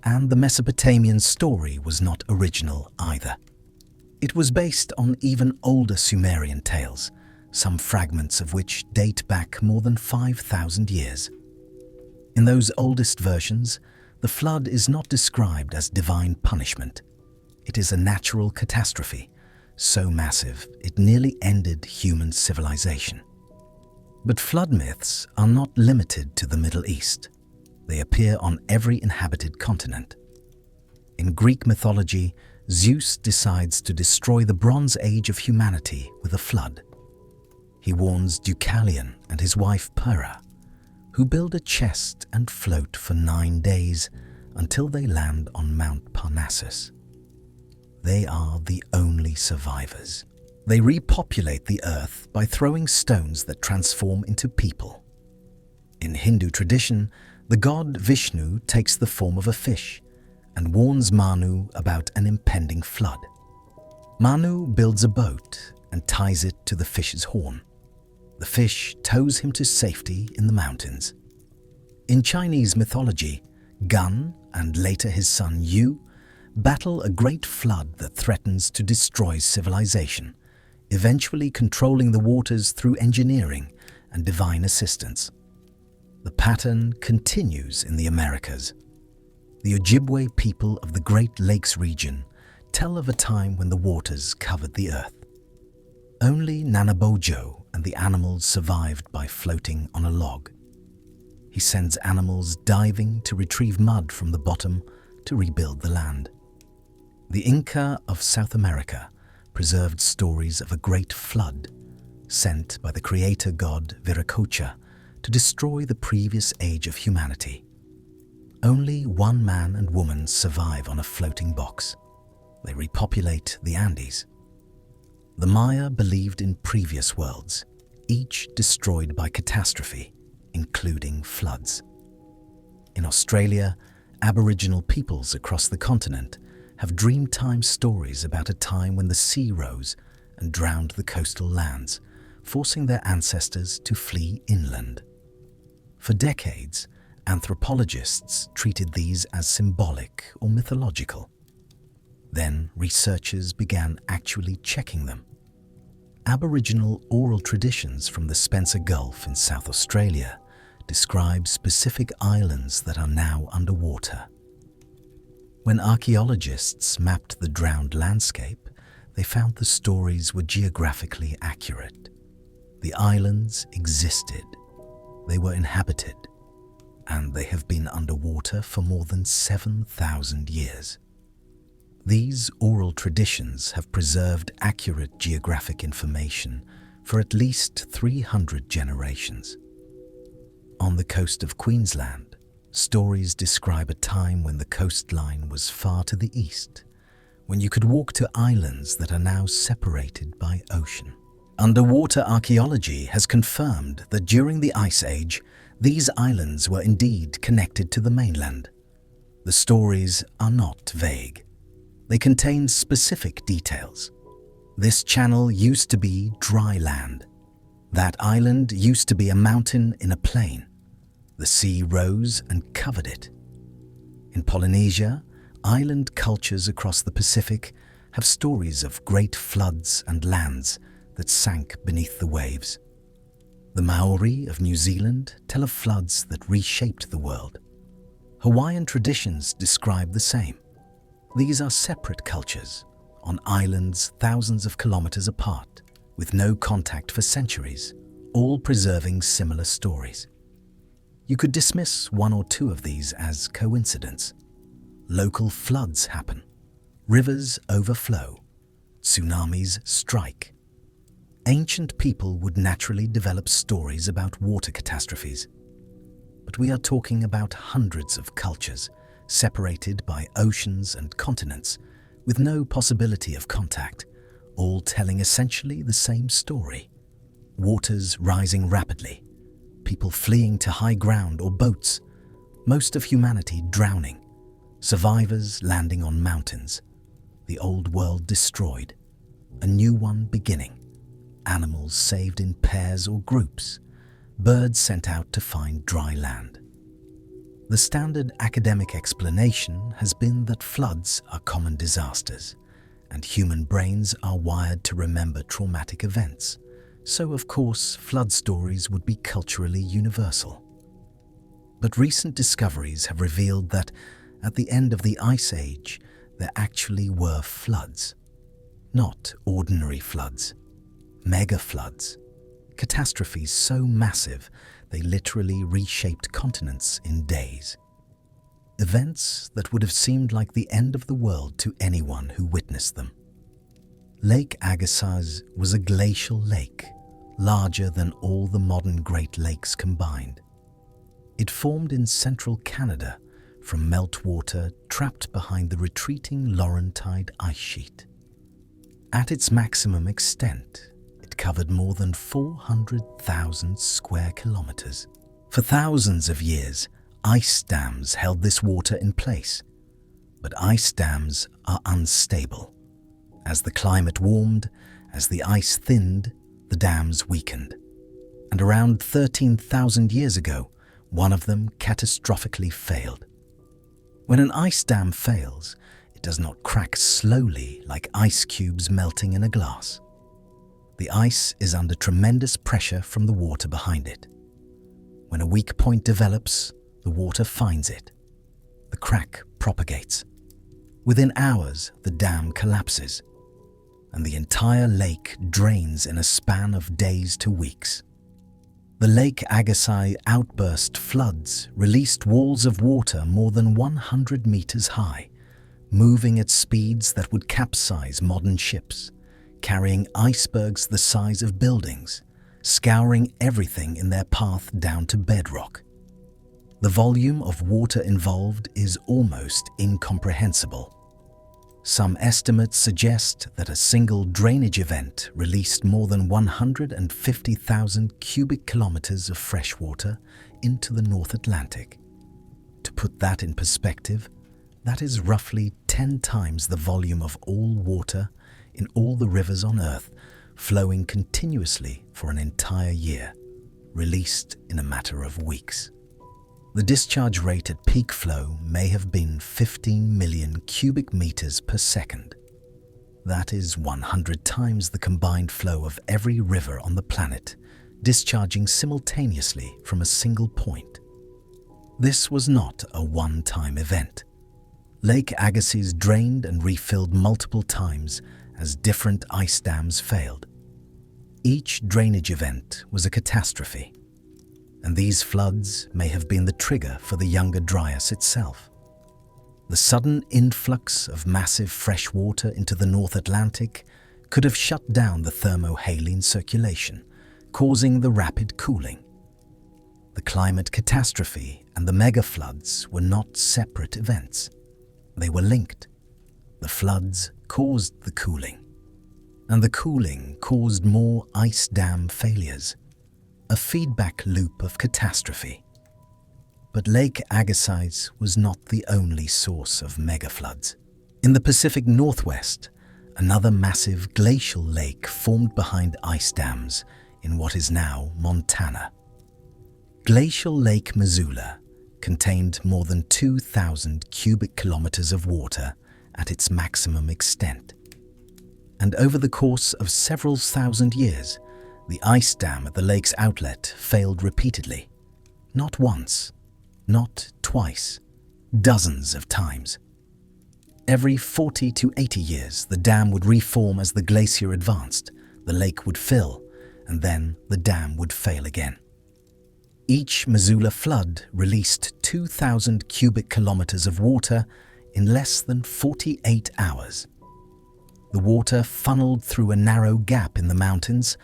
And the Mesopotamian story was not original either. It was based on even older Sumerian tales, some fragments of which date back more than 5,000 years. In those oldest versions, the flood is not described as divine punishment. It is a natural catastrophe, so massive it nearly ended human civilization. But flood myths are not limited to the Middle East. They appear on every inhabited continent. In Greek mythology, Zeus decides to destroy the Bronze Age of humanity with a flood. He warns Deucalion and his wife Pyrrha, who build a chest and float for 9 days until they land on Mount Parnassus. They are the only survivors. They repopulate the earth by throwing stones that transform into people. In Hindu tradition, the god Vishnu takes the form of a fish and warns Manu about an impending flood. Manu builds a boat and ties it to the fish's horn. The fish tows him to safety in the mountains. In Chinese mythology, Gun and later his son Yu battle a great flood that threatens to destroy civilization, eventually controlling the waters through engineering and divine assistance. The pattern continues in the Americas. The Ojibwe people of the Great Lakes region tell of a time when the waters covered the earth. Only Nanabojo and the animals survived by floating on a log. He sends animals diving to retrieve mud from the bottom to rebuild the land. The Inca of South America preserved stories of a great flood sent by the creator god Viracocha to destroy the previous age of humanity. Only one man and woman survive on a floating box. They repopulate the Andes. The Maya believed in previous worlds, each destroyed by catastrophe, including floods. In Australia, Aboriginal peoples across the continent have dreamtime stories about a time when the sea rose and drowned the coastal lands, forcing their ancestors to flee inland. For decades, anthropologists treated these as symbolic or mythological. Then researchers began actually checking them. Aboriginal oral traditions from the Spencer Gulf in South Australia describe specific islands that are now underwater. When archaeologists mapped the drowned landscape, they found the stories were geographically accurate. The islands existed, they were inhabited, and they have been underwater for more than 7,000 years. These oral traditions have preserved accurate geographic information for at least 300 generations. On the coast of Queensland, stories describe a time when the coastline was far to the east, when you could walk to islands that are now separated by ocean. Underwater archaeology has confirmed that during the Ice Age, these islands were indeed connected to the mainland. The stories are not vague. They contain specific details. This channel used to be dry land. That island used to be a mountain in a plain. The sea rose and covered it. In Polynesia, island cultures across the Pacific have stories of great floods and lands that sank beneath the waves. The Maori of New Zealand tell of floods that reshaped the world. Hawaiian traditions describe the same. These are separate cultures, on islands thousands of kilometers apart, with no contact for centuries, all preserving similar stories. You could dismiss one or two of these as coincidence. Local floods happen. Rivers overflow. Tsunamis strike. ancient people would naturally develop stories about water catastrophes. But we are talking about hundreds of cultures, separated by oceans and continents, with no possibility of contact, all telling essentially the same story. Waters rising rapidly, people fleeing to high ground or boats, most of humanity drowning, survivors landing on mountains, the old world destroyed, a new one beginning, animals saved in pairs or groups, birds sent out to find dry land. The standard academic explanation has been that floods are common disasters, and human brains are wired to remember traumatic events, so of course flood stories would be culturally universal. But recent discoveries have revealed that at the end of the Ice Age, there actually were floods. Not ordinary floods, megafloods, catastrophes so massive they literally reshaped continents in days. Events that would have seemed like the end of the world to anyone who witnessed them. Lake Agassiz was a glacial lake, larger than all the modern Great Lakes combined. It formed in central Canada from meltwater trapped behind the retreating Laurentide ice sheet. At its maximum extent, it covered more than 400,000 square kilometers. For thousands of years, ice dams held this water in place. But ice dams are unstable. As the climate warmed, as the ice thinned, the dams weakened. And around 13,000 years ago, one of them catastrophically failed. When an ice dam fails, it does not crack slowly like ice cubes melting in a glass. The ice is under tremendous pressure from the water behind it. When a weak point develops, the water finds it. The crack propagates. Within hours, the dam collapses, and the entire lake drains in a span of days to weeks. The Lake Agassiz outburst floods released walls of water more than 100 meters high, moving at speeds that would capsize modern ships, carrying icebergs the size of buildings, scouring everything in their path down to bedrock. The volume of water involved is almost incomprehensible. Some estimates suggest that a single drainage event released more than 150,000 cubic kilometers of fresh water into the North Atlantic. To put that in perspective, that is roughly 10 times the volume of all water in all the rivers on Earth, flowing continuously for an entire year, released in a matter of weeks. The discharge rate at peak flow may have been 15 million cubic meters per second. That is 100 times the combined flow of every river on the planet, discharging simultaneously from a single point. This was not a one-time event. Lake Agassiz drained and refilled multiple times as different ice dams failed. Each drainage event was a catastrophe, and these floods may have been the trigger for the Younger Dryas itself. The sudden influx of massive fresh water into the North Atlantic could have shut down the thermohaline circulation, causing the rapid cooling. The climate catastrophe and the megafloods were not separate events. They were linked. The floods caused the cooling, and the cooling caused more ice dam failures. A feedback loop of catastrophe. But Lake Agassiz was not the only source of megafloods. In the Pacific Northwest, another massive glacial lake formed behind ice dams in what is now Montana. Glacial Lake Missoula contained more than 2,000 cubic kilometers of water at its maximum extent. And over the course of several thousand years, the ice dam at the lake's outlet failed repeatedly. Not once, not twice, dozens of times. Every 40 to 80 years, the dam would reform as the glacier advanced, the lake would fill, and then the dam would fail again. Each Missoula flood released 2,000 cubic kilometers of water in less than 48 hours. The water funneled through a narrow gap in the mountains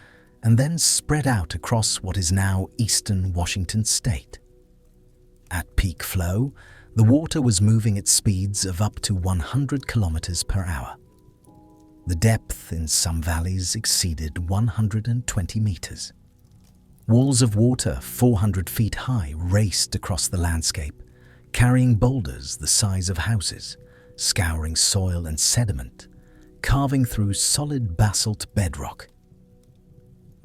and then spread out across what is now eastern Washington state. At peak flow, the water was moving at speeds of up to 100 kilometers per hour. The depth in some valleys exceeded 120 meters. Walls of water 400 feet high raced across the landscape, carrying boulders the size of houses, scouring soil and sediment, carving through solid basalt bedrock.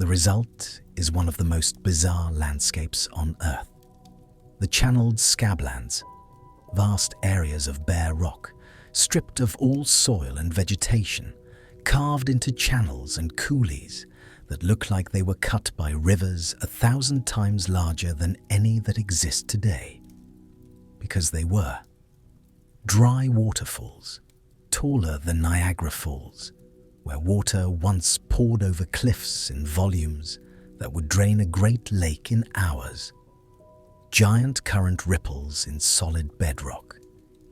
The result is one of the most bizarre landscapes on Earth. The channeled scablands, vast areas of bare rock, stripped of all soil and vegetation, carved into channels and coulees that look like they were cut by rivers 1,000 times larger than any that exist today. Because they were. Dry waterfalls, taller than Niagara Falls, where water once poured over cliffs in volumes that would drain a great lake in hours. Giant current ripples in solid bedrock,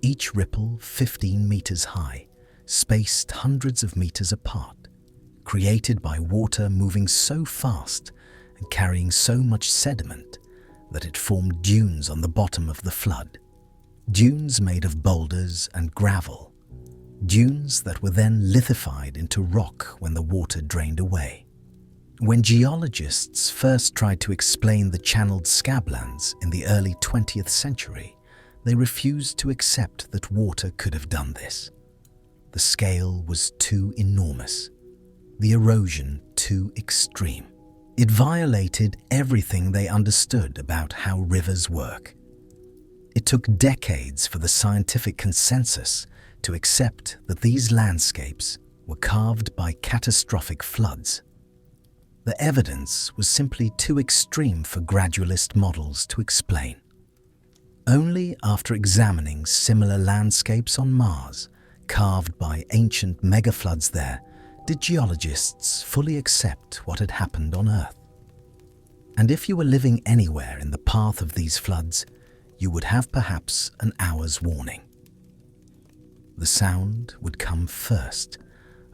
each ripple 15 meters high, spaced hundreds of meters apart, created by water moving so fast and carrying so much sediment that it formed dunes on the bottom of the flood. Dunes made of boulders and gravel, dunes that were then lithified into rock when the water drained away. When geologists first tried to explain the channeled scablands in the early 20th century, they refused to accept that water could have done this. The scale was too enormous, the erosion too extreme. It violated everything they understood about how rivers work. It took decades for the scientific consensus to accept that these landscapes were carved by catastrophic floods. The evidence was simply too extreme for gradualist models to explain. Only after examining similar landscapes on Mars, carved by ancient megafloods there, did geologists fully accept what had happened on Earth. And if you were living anywhere in the path of these floods, you would have perhaps an hour's warning. The sound would come first,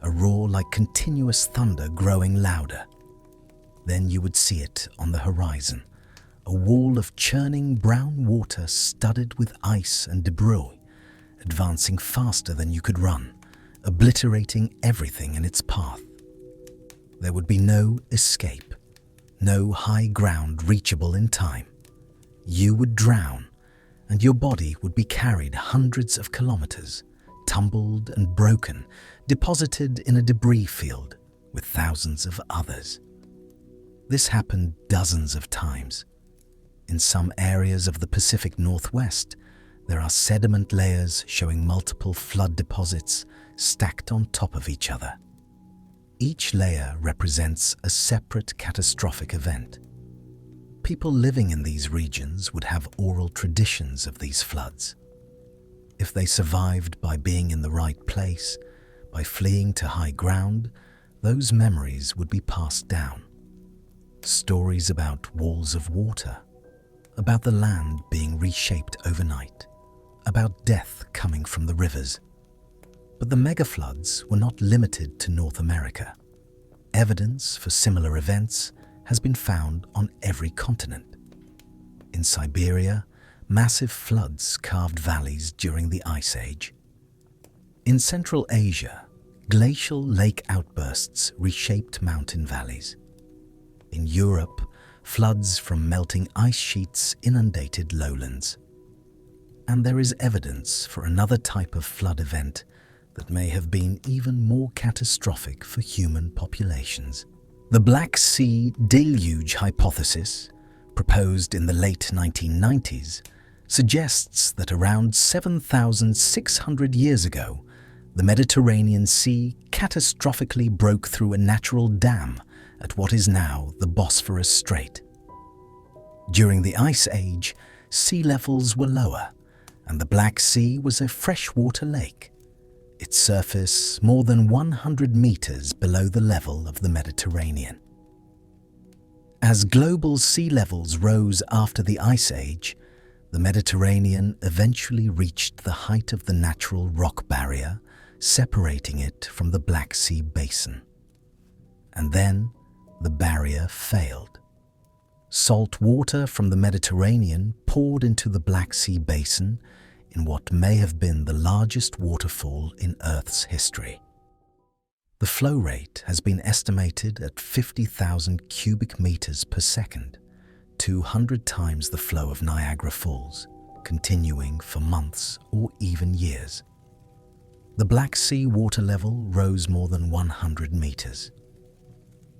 a roar like continuous thunder growing louder. Then you would see it on the horizon, a wall of churning brown water studded with ice and debris, advancing faster than you could run, obliterating everything in its path. There would be no escape, no high ground reachable in time. You would drown, and your body would be carried hundreds of kilometers, tumbled and broken, deposited in a debris field with thousands of others. This happened dozens of times. In some areas of the Pacific Northwest, there are sediment layers showing multiple flood deposits stacked on top of each other. Each layer represents a separate catastrophic event. People living in these regions would have oral traditions of these floods. If they survived by being in the right place, by fleeing to high ground, those memories would be passed down. Stories about walls of water, about the land being reshaped overnight, about death coming from the rivers. But the megafloods were not limited to North America. Evidence for similar events has been found on every continent. In Siberia, massive floods carved valleys during the Ice Age. In Central Asia, glacial lake outbursts reshaped mountain valleys. In Europe, floods from melting ice sheets inundated lowlands. And there is evidence for another type of flood event that may have been even more catastrophic for human populations. The Black Sea deluge hypothesis, proposed in the late 1990s, suggests that around 7,600 years ago, the Mediterranean Sea catastrophically broke through a natural dam at what is now the Bosphorus Strait. During the Ice Age, sea levels were lower, and the Black Sea was a freshwater lake, its surface more than 100 meters below the level of the Mediterranean. As global sea levels rose after the Ice Age, the Mediterranean eventually reached the height of the natural rock barrier, separating it from the Black Sea basin. And then, the barrier failed. Salt water from the Mediterranean poured into the Black Sea basin in what may have been the largest waterfall in Earth's history. The flow rate has been estimated at 50,000 cubic meters per second, 200 times the flow of Niagara Falls, continuing for months or even years. The Black Sea water level rose more than 100 meters.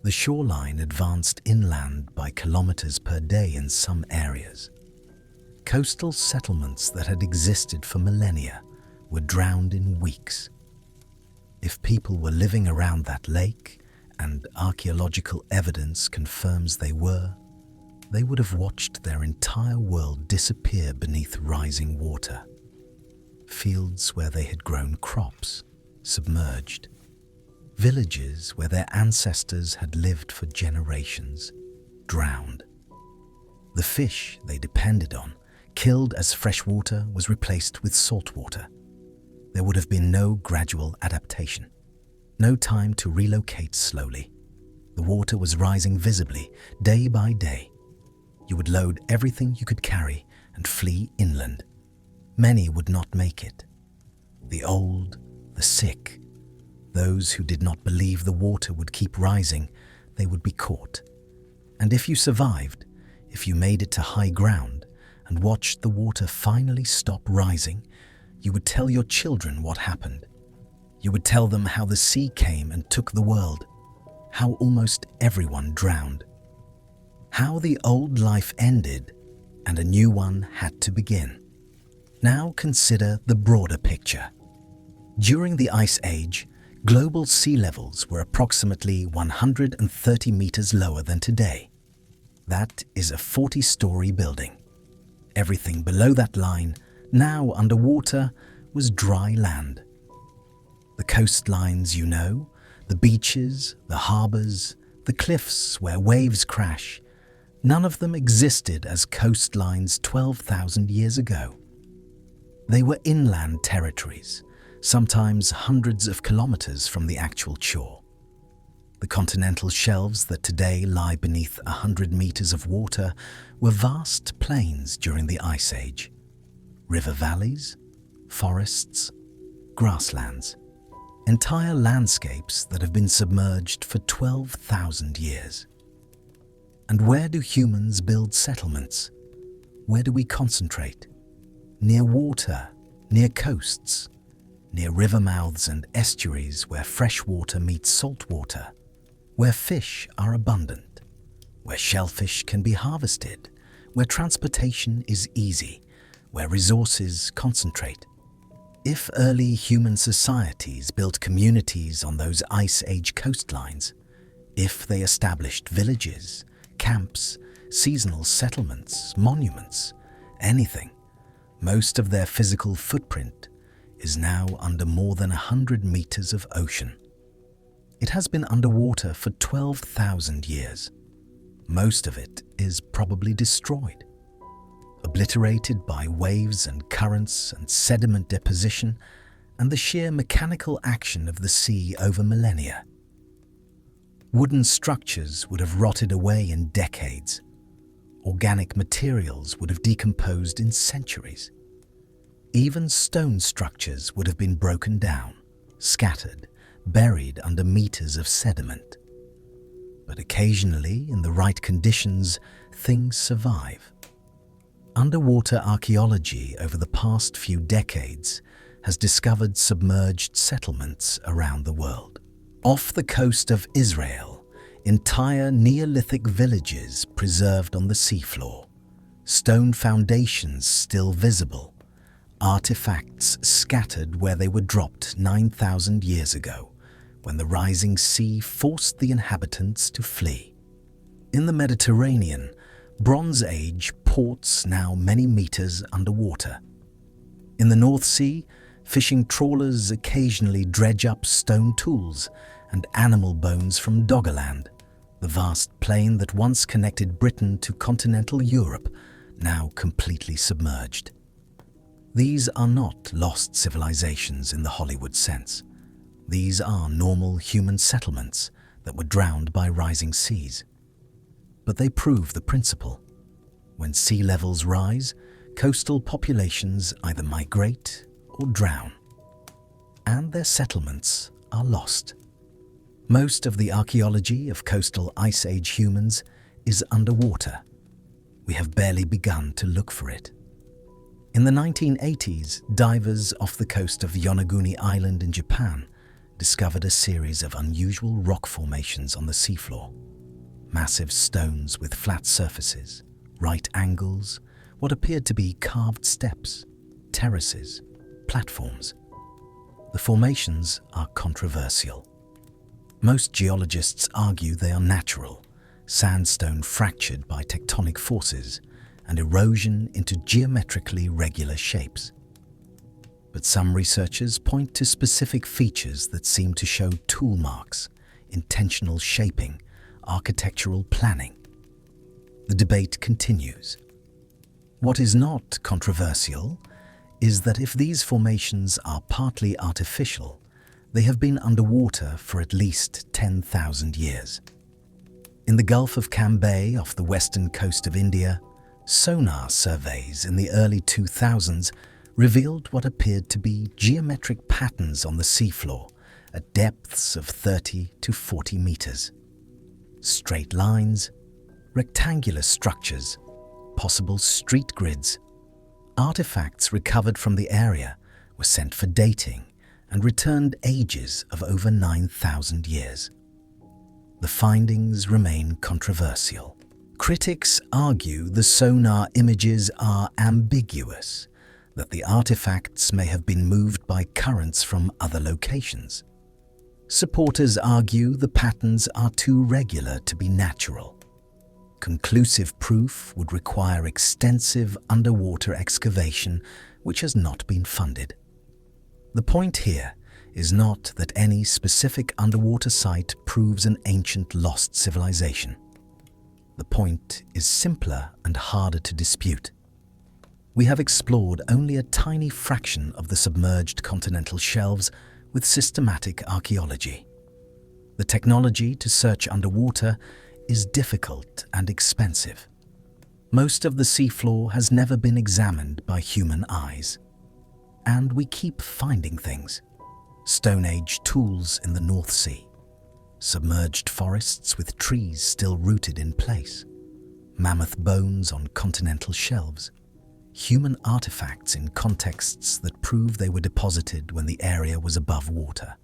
The shoreline advanced inland by kilometers per day in some areas. Coastal settlements that had existed for millennia were drowned in weeks. If people were living around that lake, and archaeological evidence confirms they would have watched their entire world disappear beneath rising water. Fields where they had grown crops, submerged. Villages where their ancestors had lived for generations, drowned. The fish they depended on, killed as fresh water was replaced with salt water. There would have been no gradual adaptation, no time to relocate slowly. The water was rising visibly, day by day. You would load everything you could carry and flee inland. Many would not make it. The old, the sick, those who did not believe the water would keep rising, they would be caught. And if you survived, if you made it to high ground and watched the water finally stop rising, you would tell your children what happened. You would tell them how the sea came and took the world, how almost everyone drowned, how the old life ended and a new one had to begin. Now consider the broader picture. During the Ice Age, global sea levels were approximately 130 meters lower than today. That is a 40-story building. Everything below that line, now underwater, was dry land. The coastlines you know, the beaches, the harbors, the cliffs where waves crash, none of them existed as coastlines 12,000 years ago. They were inland territories, sometimes hundreds of kilometers from the actual shore. The continental shelves that today lie beneath 100 meters of water were vast plains during the Ice Age. River valleys, forests, grasslands, entire landscapes that have been submerged for 12,000 years. And where do humans build settlements? Where do we concentrate? Near water, near coasts, near river mouths and estuaries where fresh water meets salt water, where fish are abundant, where shellfish can be harvested, where transportation is easy, where resources concentrate. If early human societies built communities on those Ice Age coastlines, if they established villages, camps, seasonal settlements, monuments, anything, most of their physical footprint is now under more than 100 meters of ocean. It has been underwater for 12,000 years. Most of it is probably destroyed, obliterated by waves and currents and sediment deposition and the sheer mechanical action of the sea over millennia. Wooden structures would have rotted away in decades. Organic materials would have decomposed in centuries. Even stone structures would have been broken down, scattered, buried under meters of sediment. But occasionally, in the right conditions, things survive. Underwater archaeology over the past few decades has discovered submerged settlements around the world. Off the coast of Israel, entire Neolithic villages preserved on the seafloor, stone foundations still visible, artifacts scattered where they were dropped 9,000 years ago, when the rising sea forced the inhabitants to flee. In the Mediterranean, Bronze Age ports now many meters underwater. In the North Sea, fishing trawlers occasionally dredge up stone tools and animal bones from Doggerland, the vast plain that once connected Britain to continental Europe, now completely submerged. These are not lost civilizations in the Hollywood sense. These are normal human settlements that were drowned by rising seas. But they prove the principle. When sea levels rise, coastal populations either migrate or drown, and their settlements are lost. Most of the archaeology of coastal Ice Age humans is underwater. We have barely begun to look for it. In the 1980s, divers off the coast of Yonaguni Island in Japan discovered a series of unusual rock formations on the seafloor. Massive stones with flat surfaces, right angles, what appeared to be carved steps, terraces, platforms. The formations are controversial. Most geologists argue they are natural, sandstone fractured by tectonic forces and erosion into geometrically regular shapes. But some researchers point to specific features that seem to show tool marks, intentional shaping, architectural planning. The debate continues. What is not controversial is that if these formations are partly artificial, they have been underwater for at least 10,000 years. In the Gulf of Cambay off the western coast of India, sonar surveys in the early 2000s revealed what appeared to be geometric patterns on the seafloor at depths of 30 to 40 meters. Straight lines, rectangular structures, possible street grids. Artifacts recovered from the area were sent for dating and returned ages of over 9,000 years. The findings remain controversial. Critics argue the sonar images are ambiguous, that the artifacts may have been moved by currents from other locations. Supporters argue the patterns are too regular to be natural. Conclusive proof would require extensive underwater excavation, which has not been funded. The point here is not that any specific underwater site proves an ancient lost civilization. The point is simpler and harder to dispute. We have explored only a tiny fraction of the submerged continental shelves with systematic archaeology. The technology to search underwater is difficult and expensive. Most of the seafloor has never been examined by human eyes. And we keep finding things. Stone Age tools in the North Sea, submerged forests with trees still rooted in place, mammoth bones on continental shelves, human artifacts in contexts that prove they were deposited when the area was above water.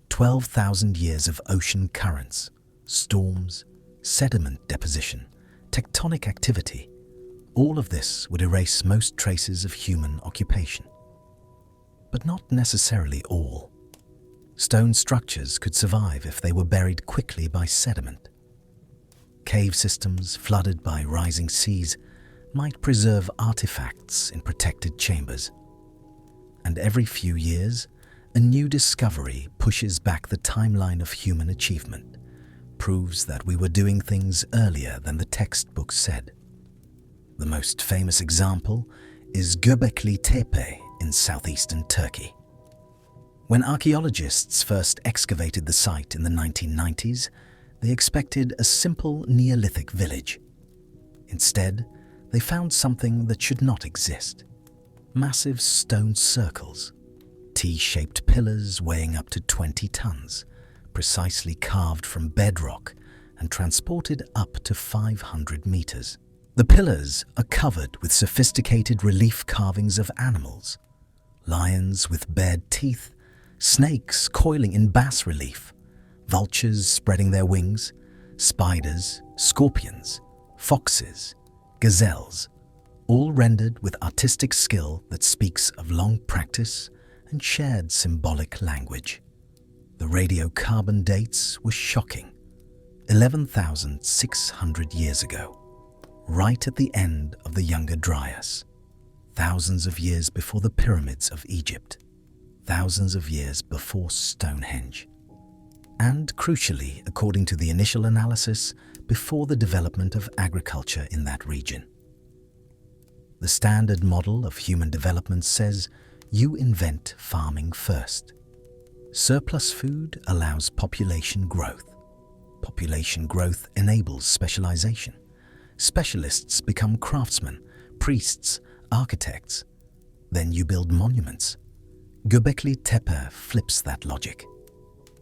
12,000 years of ocean currents, storms, sediment deposition, tectonic activity. All of this would erase most traces of human occupation. But not necessarily all. Stone structures could survive if they were buried quickly by sediment. Cave systems flooded by rising seas might preserve artifacts in protected chambers. And every few years, a new discovery pushes back the timeline of human achievement, proves that we were doing things earlier than the textbooks said. The most famous example is Gobekli Tepe in southeastern Turkey. When archaeologists first excavated the site in the 1990s, they expected a simple Neolithic village. Instead, they found something that should not exist. Massive stone circles, T-shaped pillars weighing up to 20 tons, precisely carved from bedrock and transported up to 500 meters. The pillars are covered with sophisticated relief carvings of animals, lions with bared teeth, snakes coiling in bas relief, vultures spreading their wings, spiders, scorpions, foxes, gazelles, all rendered with artistic skill that speaks of long practice and shared symbolic language. The radiocarbon dates were shocking. 11,600 years ago, right at the end of the Younger Dryas, thousands of years before the pyramids of Egypt, thousands of years before Stonehenge, and crucially, according to the initial analysis, before the development of agriculture in that region. The standard model of human development says you invent farming first. Surplus food allows population growth. Population growth enables specialization. Specialists become craftsmen, priests, architects. Then you build monuments. Gobekli Tepe flips that logic.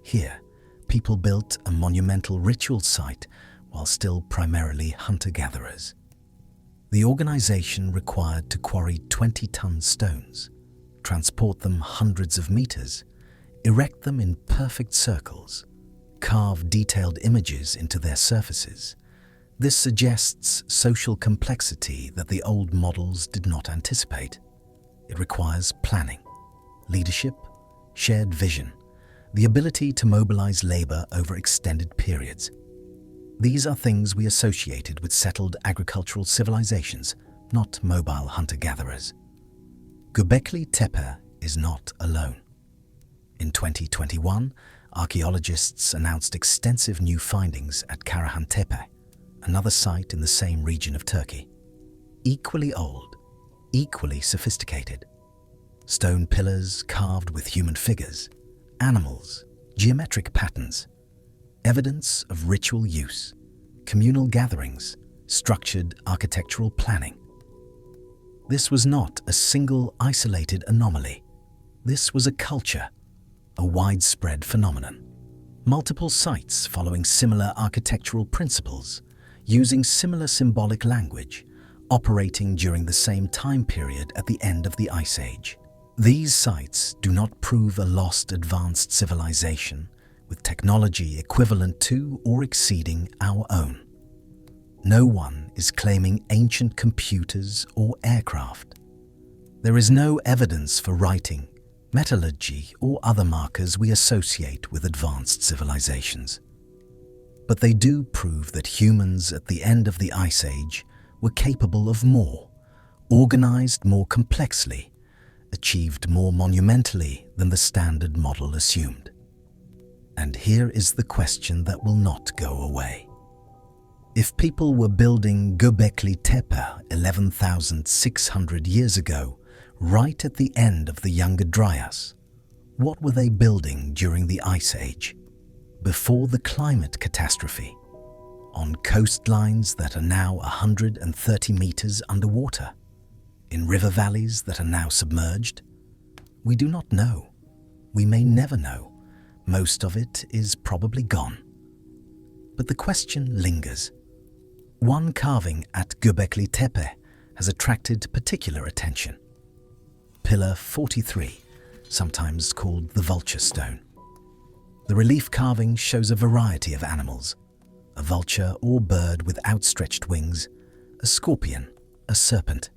Here, people built a monumental ritual site while still primarily hunter-gatherers. The organization required to quarry 20-ton stones, transport them hundreds of meters, erect them in perfect circles, carve detailed images into their surfaces. This suggests social complexity that the old models did not anticipate. It requires planning, leadership, shared vision, the ability to mobilize labor over extended periods. These are things we associated with settled agricultural civilizations, not mobile hunter-gatherers. Gobekli Tepe is not alone. In 2021, archaeologists announced extensive new findings at Karahan Tepe, another site in the same region of Turkey. Equally old, equally sophisticated. Stone pillars carved with human figures, animals, geometric patterns, evidence of ritual use, communal gatherings, structured architectural planning. This was not a single isolated anomaly. This was a culture, a widespread phenomenon. Multiple sites following similar architectural principles, using similar symbolic language, operating during the same time period at the end of the Ice Age. These sites do not prove a lost advanced civilization with technology equivalent to or exceeding our own. No one is claiming ancient computers or aircraft. There is no evidence for writing, metallurgy, or other markers we associate with advanced civilizations. But they do prove that humans at the end of the Ice Age were capable of more, organized more complexly, achieved more monumentally than the standard model assumed. And here is the question that will not go away. If people were building Gobekli Tepe 11,600 years ago, right at the end of the Younger Dryas, what were they building during the Ice Age, before the climate catastrophe, on coastlines that are now 130 meters underwater, in river valleys that are now submerged? We do not know. We may never know. Most of it is probably gone. But the question lingers. One carving at Gobekli Tepe has attracted particular attention. Pillar 43, sometimes called the vulture stone. The relief carving shows a variety of animals, a vulture or bird with outstretched wings, a scorpion, a serpent,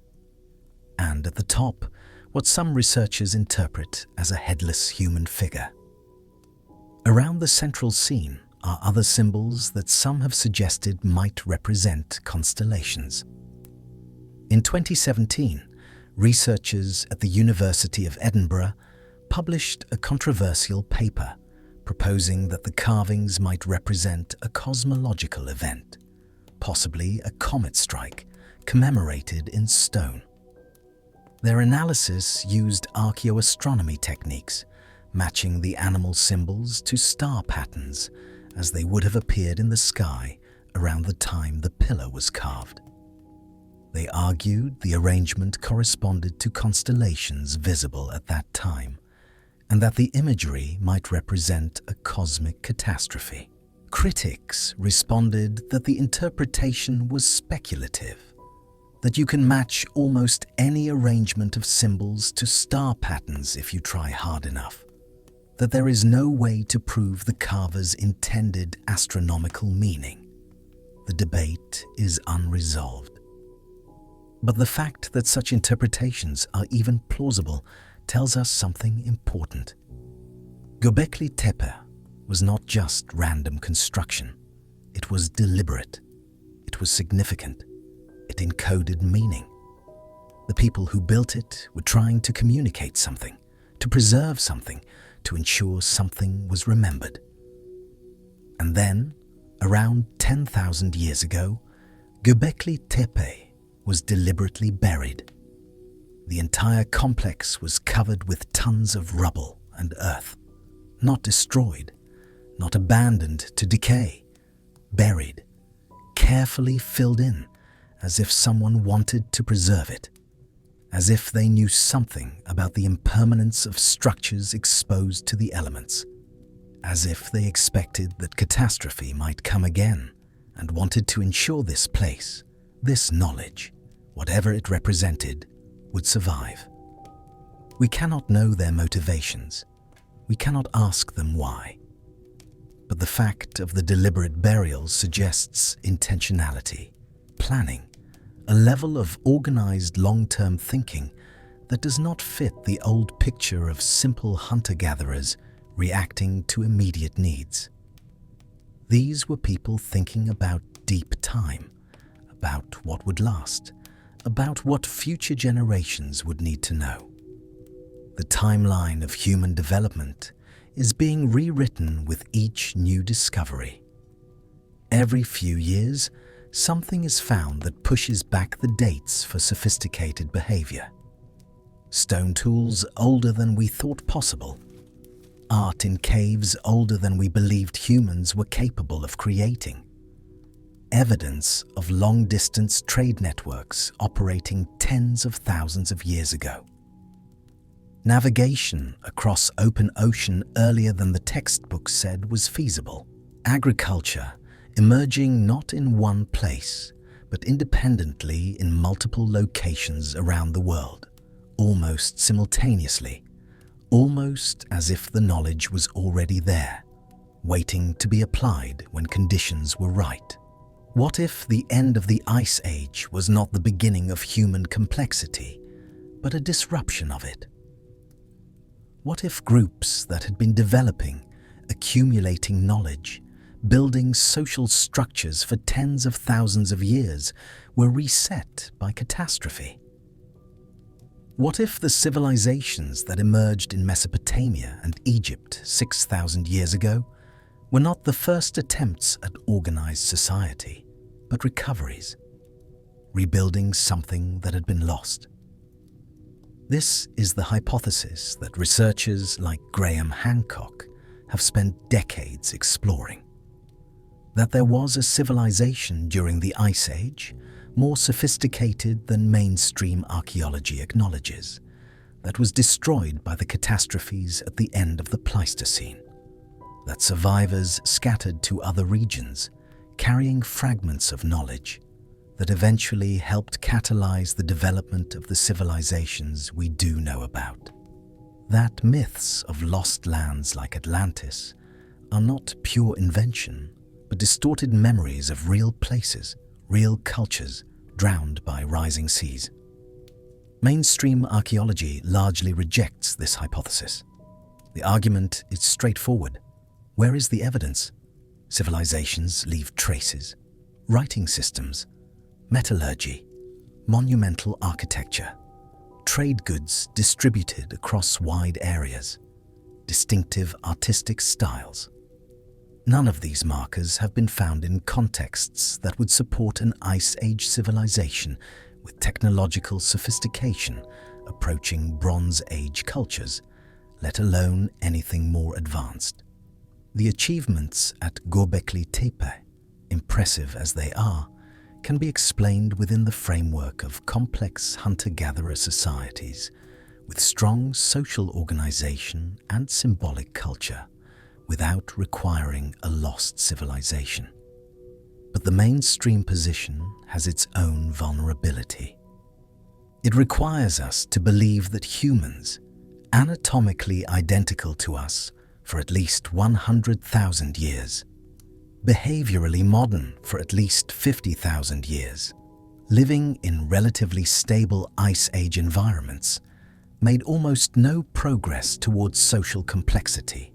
and at the top, what some researchers interpret as a headless human figure. Around the central scene are other symbols that some have suggested might represent constellations. In 2017, researchers at the University of Edinburgh published a controversial paper proposing that the carvings might represent a cosmological event, possibly a comet strike, commemorated in stone. Their analysis used archaeoastronomy techniques, matching the animal symbols to star patterns as they would have appeared in the sky around the time the pillar was carved. They argued the arrangement corresponded to constellations visible at that time, and that the imagery might represent a cosmic catastrophe. Critics responded that the interpretation was speculative, that you can match almost any arrangement of symbols to star patterns if you try hard enough, that there is no way to prove the carver's intended astronomical meaning. The debate is unresolved. But the fact that such interpretations are even plausible tells us something important. Gobekli Tepe was not just random construction. It was deliberate. It was significant. It encoded meaning. The people who built it were trying to communicate something, to preserve something, to ensure something was remembered. And then, around 10,000 years ago, Gobekli Tepe was deliberately buried. The entire complex was covered with tons of rubble and earth, not destroyed, not abandoned to decay, buried, carefully filled in, as if someone wanted to preserve it, as if they knew something about the impermanence of structures exposed to the elements, as if they expected that catastrophe might come again and wanted to ensure this place, this knowledge, whatever it represented, would survive. We cannot know their motivations. We cannot ask them why. But the fact of the deliberate burials suggests intentionality, planning, a level of organized long-term thinking that does not fit the old picture of simple hunter-gatherers reacting to immediate needs. These were people thinking about deep time, about what would last, about what future generations would need to know. The timeline of human development is being rewritten with each new discovery. Every few years, something is found that pushes back the dates for sophisticated behavior. Stone tools older than we thought possible. Art in caves older than we believed humans were capable of creating. Evidence of long-distance trade networks operating tens of thousands of years ago. Navigation across open ocean earlier than the textbook said was feasible. Agriculture emerging not in one place, but independently in multiple locations around the world, almost simultaneously, almost as if the knowledge was already there, waiting to be applied when conditions were right. What if the end of the Ice Age was not the beginning of human complexity, but a disruption of it? What if groups that had been developing, accumulating knowledge, building social structures for tens of thousands of years were reset by catastrophe? What if the civilizations that emerged in Mesopotamia and Egypt 6,000 years ago were not the first attempts at organized society, but recoveries, rebuilding something that had been lost? This is the hypothesis that researchers like Graham Hancock have spent decades exploring. That there was a civilization during the Ice Age, more sophisticated than mainstream archaeology acknowledges, that was destroyed by the catastrophes at the end of the Pleistocene. That survivors scattered to other regions, carrying fragments of knowledge, that eventually helped catalyze the development of the civilizations we do know about. That myths of lost lands like Atlantis are not pure invention, but distorted memories of real places, real cultures, drowned by rising seas. Mainstream archaeology largely rejects this hypothesis. The argument is straightforward. Where is the evidence? Civilizations leave traces, writing systems, metallurgy, monumental architecture, trade goods distributed across wide areas, distinctive artistic styles. None of these markers have been found in contexts that would support an Ice Age civilization with technological sophistication approaching Bronze Age cultures, let alone anything more advanced. The achievements at Gobekli Tepe, impressive as they are, can be explained within the framework of complex hunter-gatherer societies with strong social organization and symbolic culture, without requiring a lost civilization. But the mainstream position has its own vulnerability. It requires us to believe that humans, anatomically identical to us for at least 100,000 years, behaviorally modern for at least 50,000 years, living in relatively stable Ice Age environments, made almost no progress towards social complexity,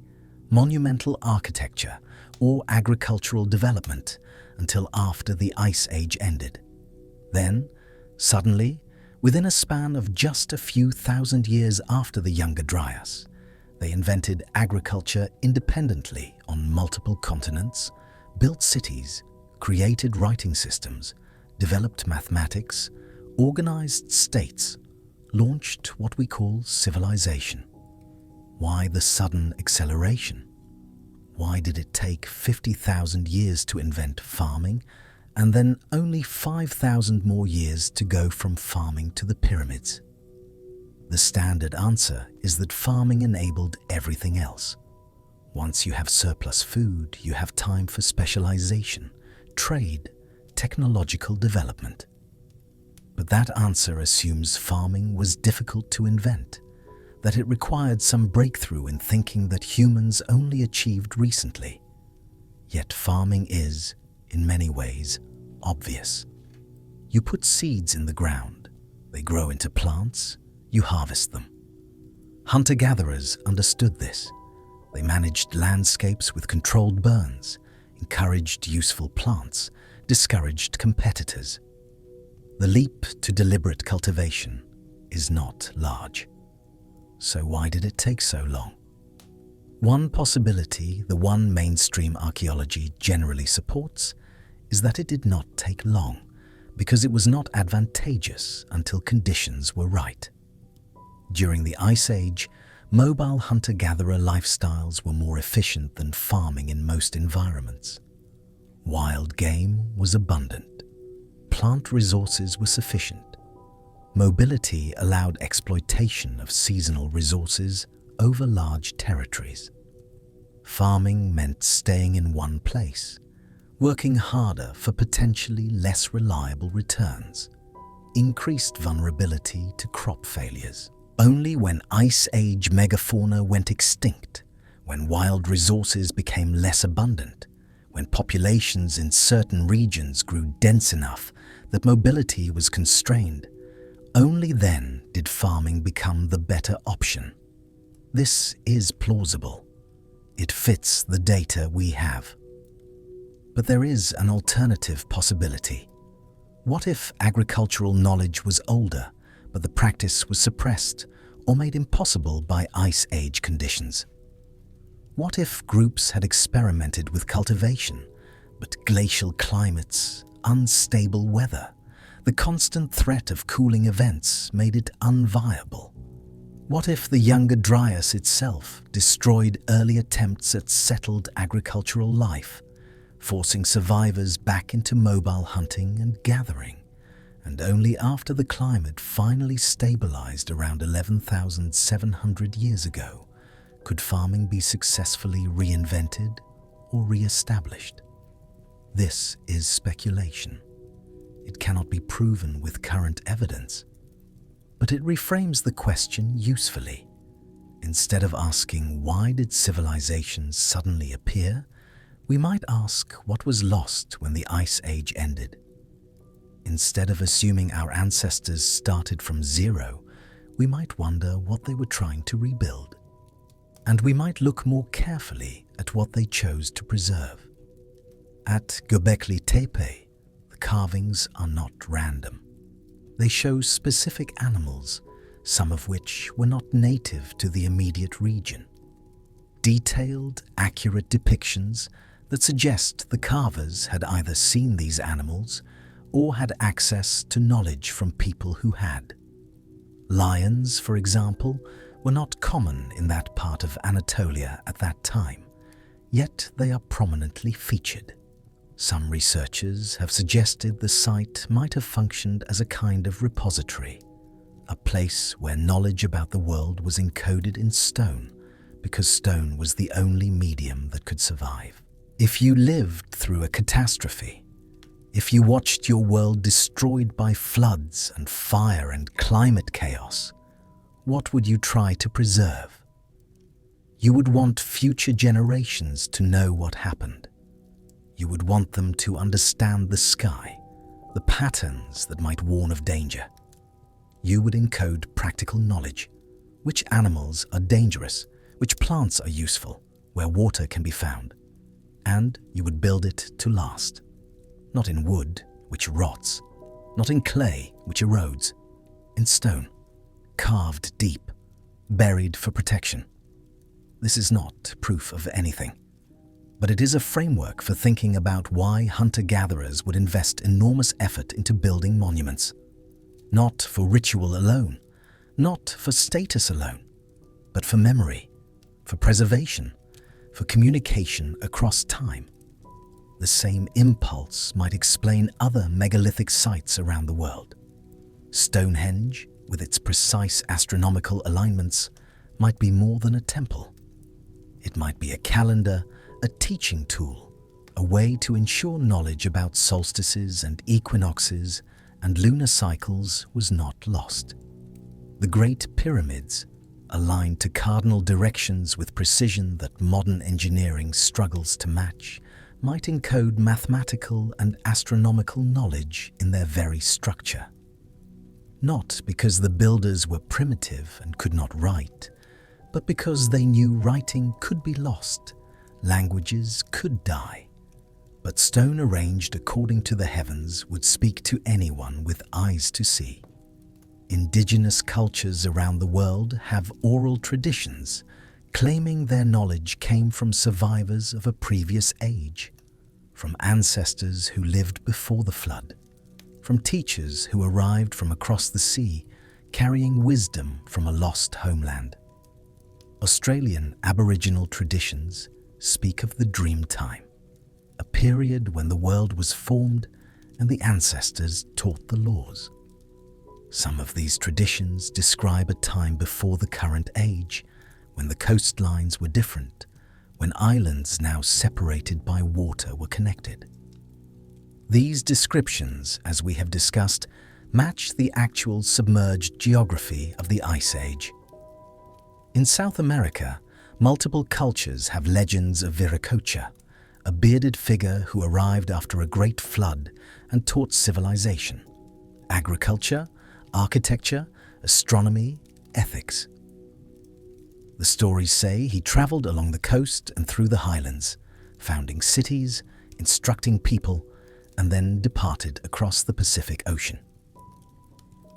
monumental architecture, or agricultural development until after the Ice Age ended. Then, suddenly, within a span of just a few thousand years after the Younger Dryas, they invented agriculture independently on multiple continents, built cities, created writing systems, developed mathematics, organized states, launched what we call civilization. Why the sudden acceleration? Why did it take 50,000 years to invent farming, and then only 5,000 more years to go from farming to the pyramids? The standard answer is that farming enabled everything else. Once you have surplus food, you have time for specialization, trade, technological development. But that answer assumes farming was difficult to invent, that it required some breakthrough in thinking that humans only achieved recently. Yet farming is, in many ways, obvious. You put seeds in the ground, they grow into plants, you harvest them. Hunter-gatherers understood this. They managed landscapes with controlled burns, encouraged useful plants, discouraged competitors. The leap to deliberate cultivation is not large. So why did it take so long? One possibility, the one mainstream archaeology generally supports, is that it did not take long because it was not advantageous until conditions were right. During the Ice Age, mobile hunter-gatherer lifestyles were more efficient than farming in most environments. Wild game was abundant. Plant resources were sufficient. Mobility allowed exploitation of seasonal resources over large territories. Farming meant staying in one place, working harder for potentially less reliable returns, increased vulnerability to crop failures. Only when Ice Age megafauna went extinct, when wild resources became less abundant, when populations in certain regions grew dense enough that mobility was constrained, only then did farming become the better option. This is plausible. It fits the data we have. But there is an alternative possibility. What if agricultural knowledge was older, but the practice was suppressed or made impossible by Ice Age conditions? What if groups had experimented with cultivation, but glacial climates, unstable weather, the constant threat of cooling events made it unviable? What if the Younger Dryas itself destroyed early attempts at settled agricultural life, forcing survivors back into mobile hunting and gathering? And only after the climate finally stabilized around 11,700 years ago could farming be successfully reinvented or re-established. This is speculation. It cannot be proven with current evidence, but it reframes the question usefully. Instead of asking why did civilizations suddenly appear, we might ask what was lost when the Ice Age ended. Instead of assuming our ancestors started from zero, we might wonder what they were trying to rebuild. And we might look more carefully at what they chose to preserve. At Gobekli Tepe, the carvings are not random. They show specific animals, some of which were not native to the immediate region. Detailed, accurate depictions that suggest the carvers had either seen these animals or had access to knowledge from people who had. Lions, for example, were not common in that part of Anatolia at that time, yet they are prominently featured. Some researchers have suggested the site might have functioned as a kind of repository, a place where knowledge about the world was encoded in stone, because stone was the only medium that could survive. If you lived through a catastrophe, if you watched your world destroyed by floods and fire and climate chaos, what would you try to preserve? You would want future generations to know what happened. You would want them to understand the sky, the patterns that might warn of danger. You would encode practical knowledge, which animals are dangerous, which plants are useful, where water can be found. And you would build it to last. Not in wood, which rots, not in clay, which erodes, in stone, carved deep, buried for protection. This is not proof of anything, but it is a framework for thinking about why hunter-gatherers would invest enormous effort into building monuments. Not for ritual alone, not for status alone, but for memory, for preservation, for communication across time. The same impulse might explain other megalithic sites around the world. Stonehenge, with its precise astronomical alignments, might be more than a temple. It might be a calendar, a teaching tool, a way to ensure knowledge about solstices and equinoxes and lunar cycles was not lost. The Great Pyramids, aligned to cardinal directions with precision that modern engineering struggles to match, might encode mathematical and astronomical knowledge in their very structure. Not because the builders were primitive and could not write, but because they knew writing could be lost, languages could die. But stone arranged according to the heavens would speak to anyone with eyes to see. Indigenous cultures around the world have oral traditions, claiming their knowledge came from survivors of a previous age, from ancestors who lived before the flood, from teachers who arrived from across the sea, carrying wisdom from a lost homeland. Australian Aboriginal traditions speak of the dream time, a period when the world was formed and the ancestors taught the laws. Some of these traditions describe a time before the current age, when the coastlines were different, when islands now separated by water were connected. These descriptions, as we have discussed, match the actual submerged geography of the Ice Age. In South America, multiple cultures have legends of Viracocha, a bearded figure who arrived after a great flood and taught civilization, agriculture, architecture, astronomy, ethics. The stories say he traveled along the coast and through the highlands, founding cities, instructing people, and then departed across the Pacific Ocean.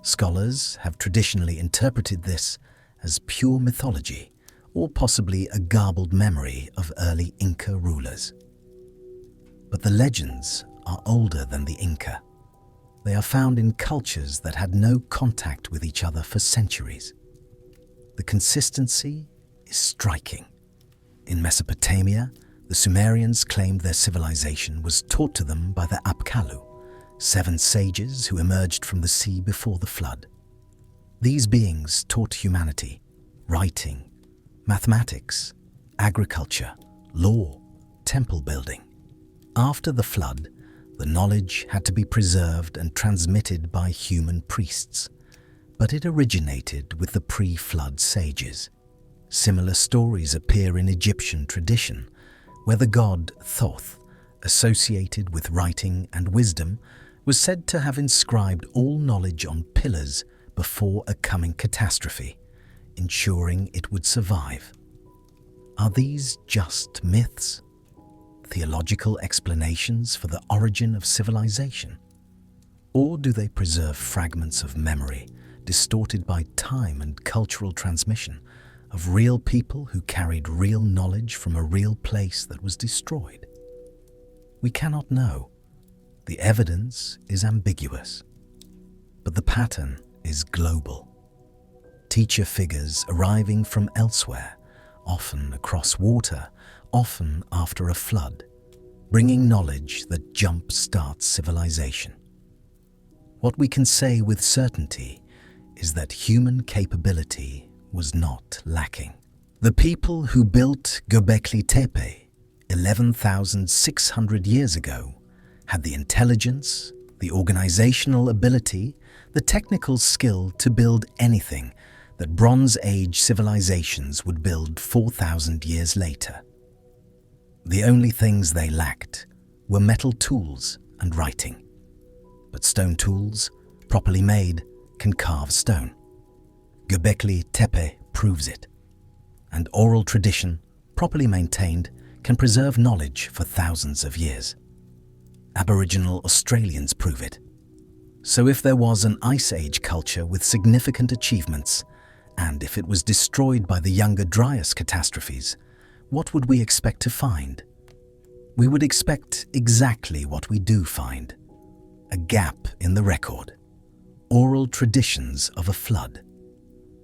Scholars have traditionally interpreted this as pure mythology, or possibly a garbled memory of early Inca rulers. But the legends are older than the Inca. They are found in cultures that had no contact with each other for centuries. The consistency is striking. In Mesopotamia, the Sumerians claimed their civilization was taught to them by the Apkallu, 7 sages who emerged from the sea before the flood. These beings taught humanity writing, mathematics, agriculture, law, temple building. After the flood, the knowledge had to be preserved and transmitted by human priests, but it originated with the pre-flood sages. Similar stories appear in Egyptian tradition, where the god Thoth, associated with writing and wisdom, was said to have inscribed all knowledge on pillars before a coming catastrophe, ensuring it would survive. Are these just myths? Theological explanations for the origin of civilization? Or do they preserve fragments of memory, distorted by time and cultural transmission, of real people who carried real knowledge from a real place that was destroyed? We cannot know. The evidence is ambiguous, but the pattern is global. Teacher figures arriving from elsewhere, often across water, often after a flood, bringing knowledge that jump-starts civilization. What we can say with certainty is that human capability was not lacking. The people who built Gobekli Tepe 11,600 years ago had the intelligence, the organizational ability, the technical skill to build anything that Bronze Age civilizations would build 4,000 years later. The only things they lacked were metal tools and writing. But stone tools, properly made, can carve stone. Gobekli Tepe proves it. And oral tradition, properly maintained, can preserve knowledge for thousands of years. Aboriginal Australians prove it. So if there was an Ice Age culture with significant achievements, and if it was destroyed by the Younger Dryas catastrophes, what would we expect to find? We would expect exactly what we do find: a gap in the record, oral traditions of a flood.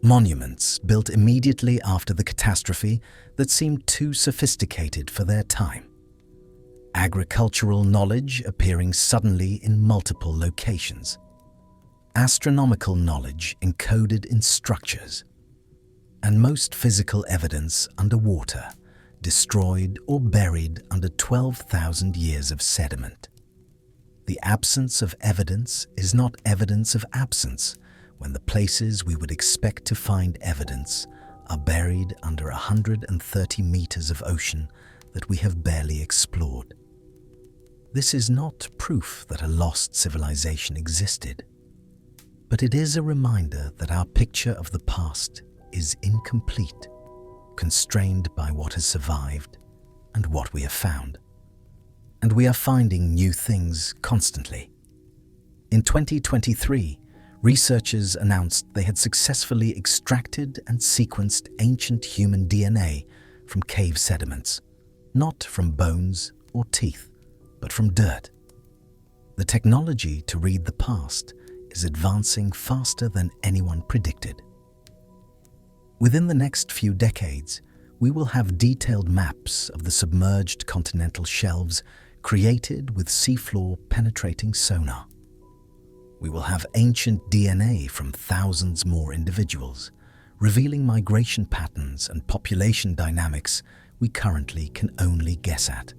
Monuments built immediately after the catastrophe that seemed too sophisticated for their time. Agricultural knowledge appearing suddenly in multiple locations. Astronomical knowledge encoded in structures. And most physical evidence underwater, destroyed or buried under 12,000 years of sediment. The absence of evidence is not evidence of absence when the places we would expect to find evidence are buried under 130 meters of ocean that we have barely explored. This is not proof that a lost civilization existed, but it is a reminder that our picture of the past is incomplete, constrained by what has survived and what we have found. And we are finding new things constantly. In 2023, researchers announced they had successfully extracted and sequenced ancient human DNA from cave sediments, not from bones or teeth, but from dirt. The technology to read the past is advancing faster than anyone predicted. Within the next few decades, we will have detailed maps of the submerged continental shelves created with seafloor penetrating sonar. We will have ancient DNA from thousands more individuals, revealing migration patterns and population dynamics we currently can only guess at.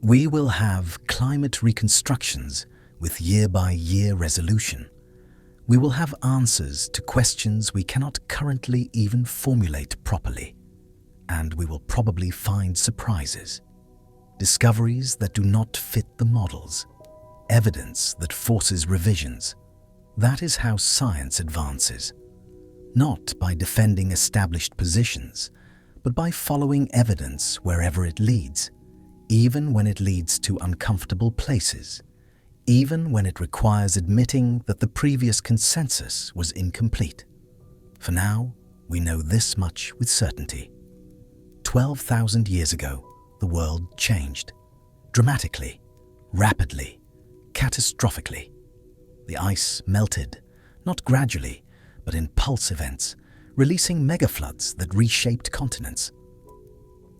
We will have climate reconstructions with year-by-year resolution. We will have answers to questions we cannot currently even formulate properly. And we will probably find surprises, discoveries that do not fit the models, evidence that forces revisions. That is how science advances, not by defending established positions, but by following evidence wherever it leads, even when it leads to uncomfortable places, even when it requires admitting that the previous consensus was incomplete. For now, we know this much with certainty. 12,000 years ago, the world changed. Dramatically, rapidly, catastrophically. The ice melted, not gradually, but in pulse events, releasing megafloods that reshaped continents.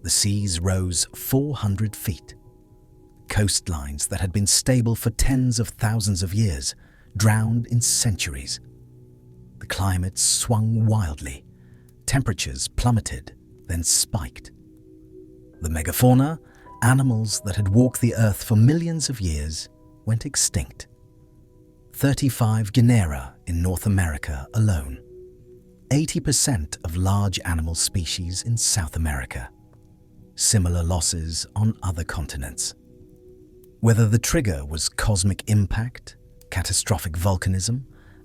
The seas rose 400 feet. Coastlines that had been stable for tens of thousands of years drowned in centuries. The climate swung wildly. Temperatures plummeted, then spiked. The megafauna, animals that had walked the earth for millions of years, went extinct. 35 genera in North America alone. 80% of large animal species in South America. Similar losses on other continents. Whether the trigger was cosmic impact, catastrophic volcanism,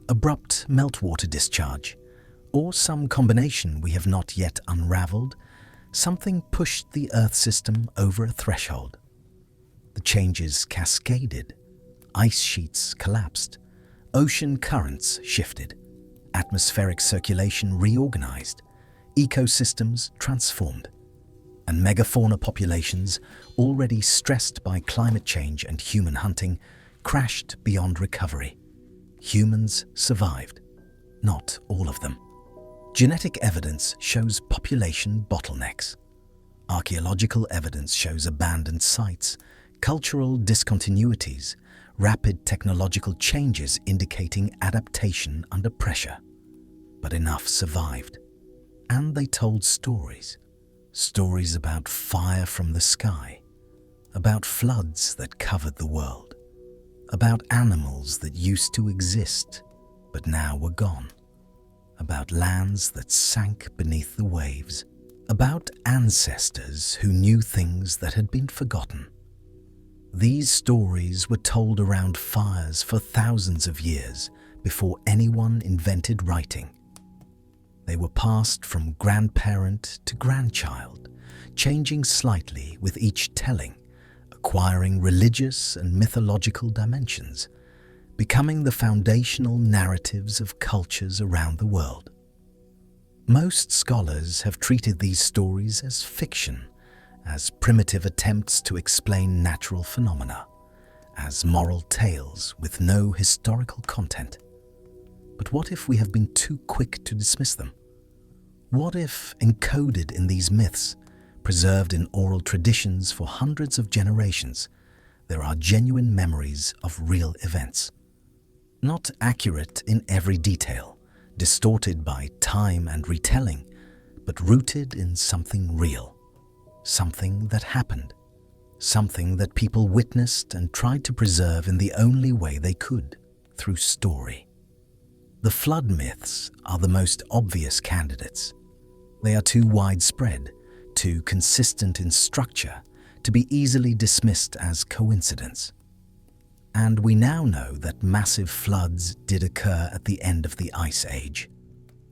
abrupt meltwater discharge, or some combination we have not yet unraveled, something pushed the Earth system over a threshold. The changes cascaded. Ice sheets collapsed. Ocean currents shifted. Atmospheric circulation reorganized. Ecosystems transformed. And megafauna populations, already stressed by climate change and human hunting, crashed beyond recovery. Humans survived. Not all of them. Genetic evidence shows population bottlenecks. Archaeological evidence shows abandoned sites, cultural discontinuities, rapid technological changes indicating adaptation under pressure. But enough survived. And they told stories. Stories about fire from the sky, about floods that covered the world, about animals that used to exist but now were gone, about lands that sank beneath the waves, about ancestors who knew things that had been forgotten. These stories were told around fires for thousands of years before anyone invented writing. They were passed from grandparent to grandchild, changing slightly with each telling, acquiring religious and mythological dimensions, becoming the foundational narratives of cultures around the world. Most scholars have treated these stories as fiction, as primitive attempts to explain natural phenomena, as moral tales with no historical content. But what if we have been too quick to dismiss them? What if, encoded in these myths, preserved in oral traditions for hundreds of generations, there are genuine memories of real events? Not accurate in every detail, distorted by time and retelling, but rooted in something real, something that happened, something that people witnessed and tried to preserve in the only way they could, through story. The flood myths are the most obvious candidates. They are too widespread, too consistent in structure, to be easily dismissed as coincidence. And we now know that massive floods did occur at the end of the Ice Age.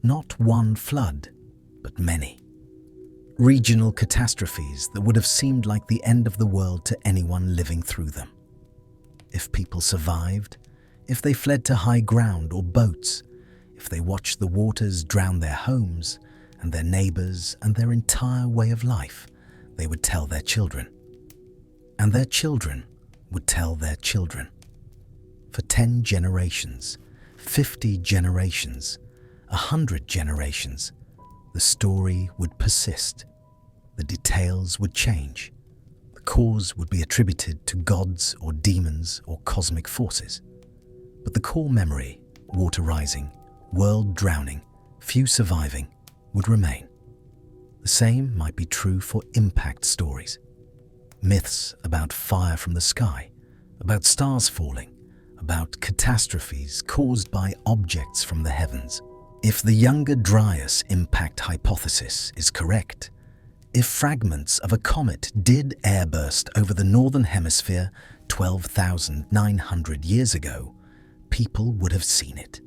Not one flood, but many. Regional catastrophes that would have seemed like the end of the world to anyone living through them. If people survived, if they fled to high ground or boats, if they watched the waters drown their homes and their neighbors and their entire way of life, they would tell their children. And their children would tell their children. For 10 generations, 50 generations, 100 generations, the story would persist. The details would change. The cause would be attributed to gods or demons or cosmic forces. But the core memory, water rising, world drowning, few surviving, would remain. The same might be true for impact stories. Myths about fire from the sky, about stars falling, about catastrophes caused by objects from the heavens. If the Younger Dryas Impact Hypothesis is correct, if fragments of a comet did airburst over the northern hemisphere 12,900 years ago, people would have seen it.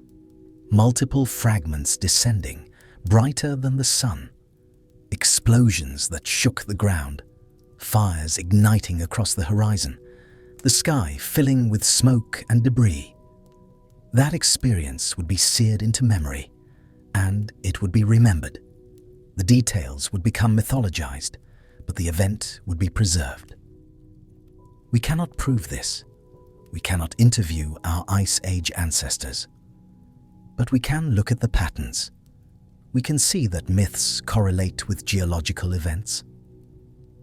Multiple fragments descending, brighter than the sun. Explosions that shook the ground. Fires igniting across the horizon. The sky filling with smoke and debris. That experience would be seared into memory, and it would be remembered. The details would become mythologized, but the event would be preserved. We cannot prove this. We cannot interview our Ice Age ancestors. But we can look at the patterns. We can see that myths correlate with geological events.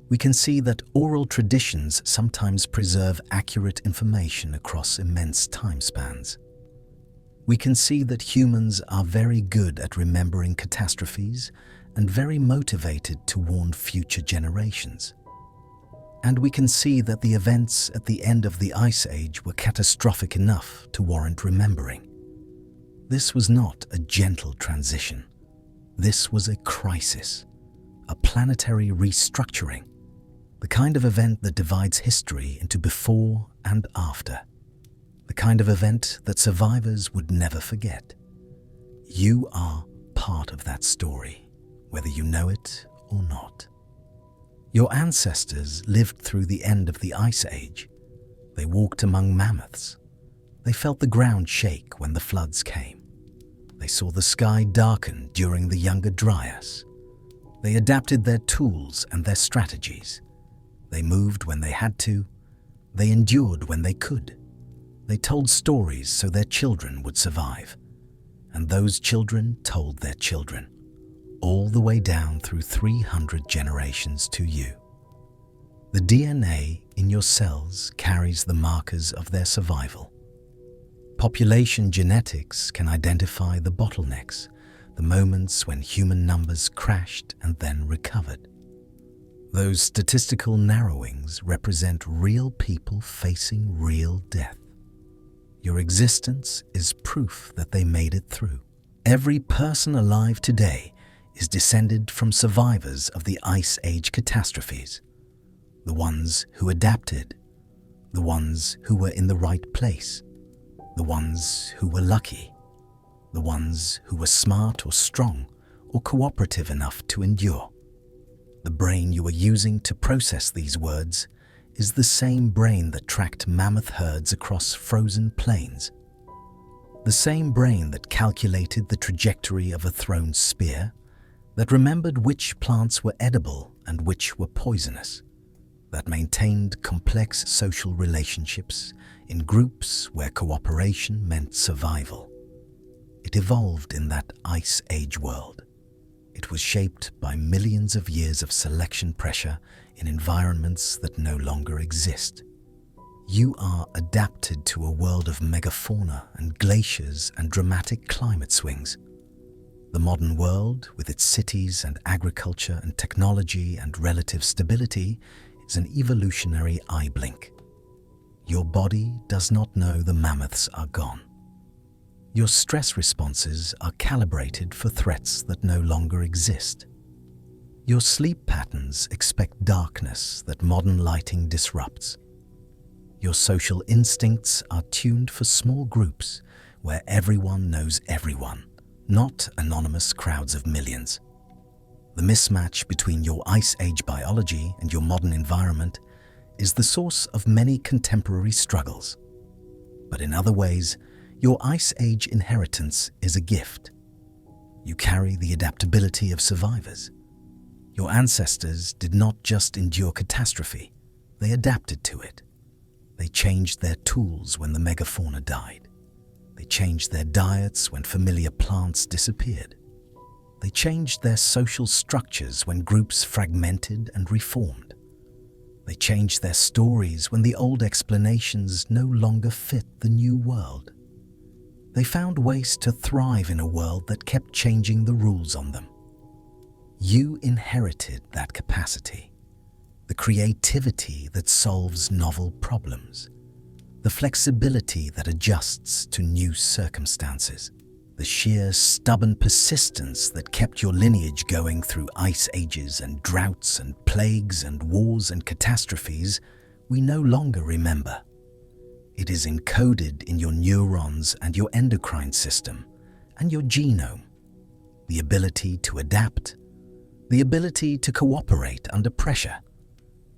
We can see that oral traditions sometimes preserve accurate information across immense time spans. We can see that humans are very good at remembering catastrophes and very motivated to warn future generations. And we can see that the events at the end of the Ice Age were catastrophic enough to warrant remembering. This was not a gentle transition. This was a crisis, a planetary restructuring, the kind of event that divides history into before and after, the kind of event that survivors would never forget. You are part of that story, whether you know it or not. Your ancestors lived through the end of the Ice Age. They walked among mammoths. They felt the ground shake when the floods came. They saw the sky darken during the Younger Dryas. They adapted their tools and their strategies. They moved when they had to. They endured when they could. They told stories so their children would survive. And those children told their children, all the way down through 300 generations to you. The DNA in your cells carries the markers of their survival. Population genetics can identify the bottlenecks, the moments when human numbers crashed and then recovered. Those statistical narrowings represent real people facing real death. Your existence is proof that they made it through. Every person alive today is descended from survivors of the Ice Age catastrophes. The ones who adapted, the ones who were in the right place, the ones who were lucky, the ones who were smart or strong or cooperative enough to endure. The brain you are using to process these words is the same brain that tracked mammoth herds across frozen plains. The same brain that calculated the trajectory of a thrown spear, that remembered which plants were edible and which were poisonous, that maintained complex social relationships in groups where cooperation meant survival. It evolved in that Ice Age world. It was shaped by millions of years of selection pressure in environments that no longer exist. You are adapted to a world of megafauna and glaciers and dramatic climate swings. The modern world, with its cities and agriculture and technology and relative stability, is an evolutionary eye blink. Your body does not know the mammoths are gone. Your stress responses are calibrated for threats that no longer exist. Your sleep patterns expect darkness that modern lighting disrupts. Your social instincts are tuned for small groups where everyone knows everyone, not anonymous crowds of millions. The mismatch between your Ice Age biology and your modern environment is the source of many contemporary struggles. But in other ways, your Ice Age inheritance is a gift. You carry the adaptability of survivors. Your ancestors did not just endure catastrophe, they adapted to it. They changed their tools when the megafauna died. They changed their diets when familiar plants disappeared. They changed their social structures when groups fragmented and reformed. They changed their stories when the old explanations no longer fit the new world. They found ways to thrive in a world that kept changing the rules on them. You inherited that capacity, the creativity that solves novel problems, the flexibility that adjusts to new circumstances, the sheer stubborn persistence that kept your lineage going through ice ages and droughts and plagues and wars and catastrophes we no longer remember. It is encoded in your neurons and your endocrine system and your genome. The ability to adapt, the ability to cooperate under pressure,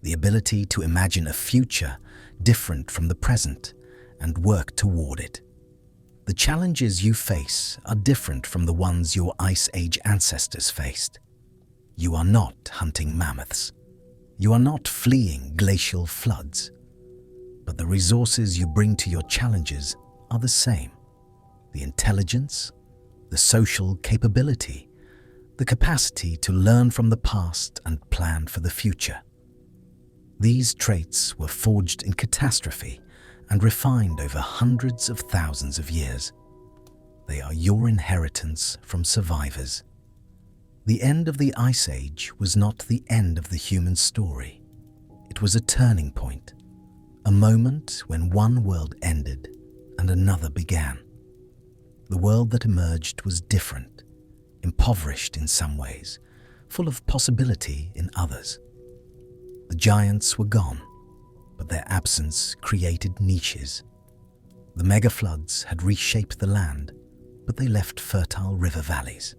the ability to imagine a future different from the present and work toward it. The challenges you face are different from the ones your Ice Age ancestors faced. You are not hunting mammoths. You are not fleeing glacial floods. But the resources you bring to your challenges are the same. The intelligence, the social capability, the capacity to learn from the past and plan for the future. These traits were forged in catastrophe and refined over hundreds of thousands of years. They are your inheritance from survivors. The end of the Ice Age was not the end of the human story. It was a turning point. A moment when one world ended and another began. The world that emerged was different, impoverished in some ways, full of possibility in others. The giants were gone, but their absence created niches. The megafloods had reshaped the land, but they left fertile river valleys.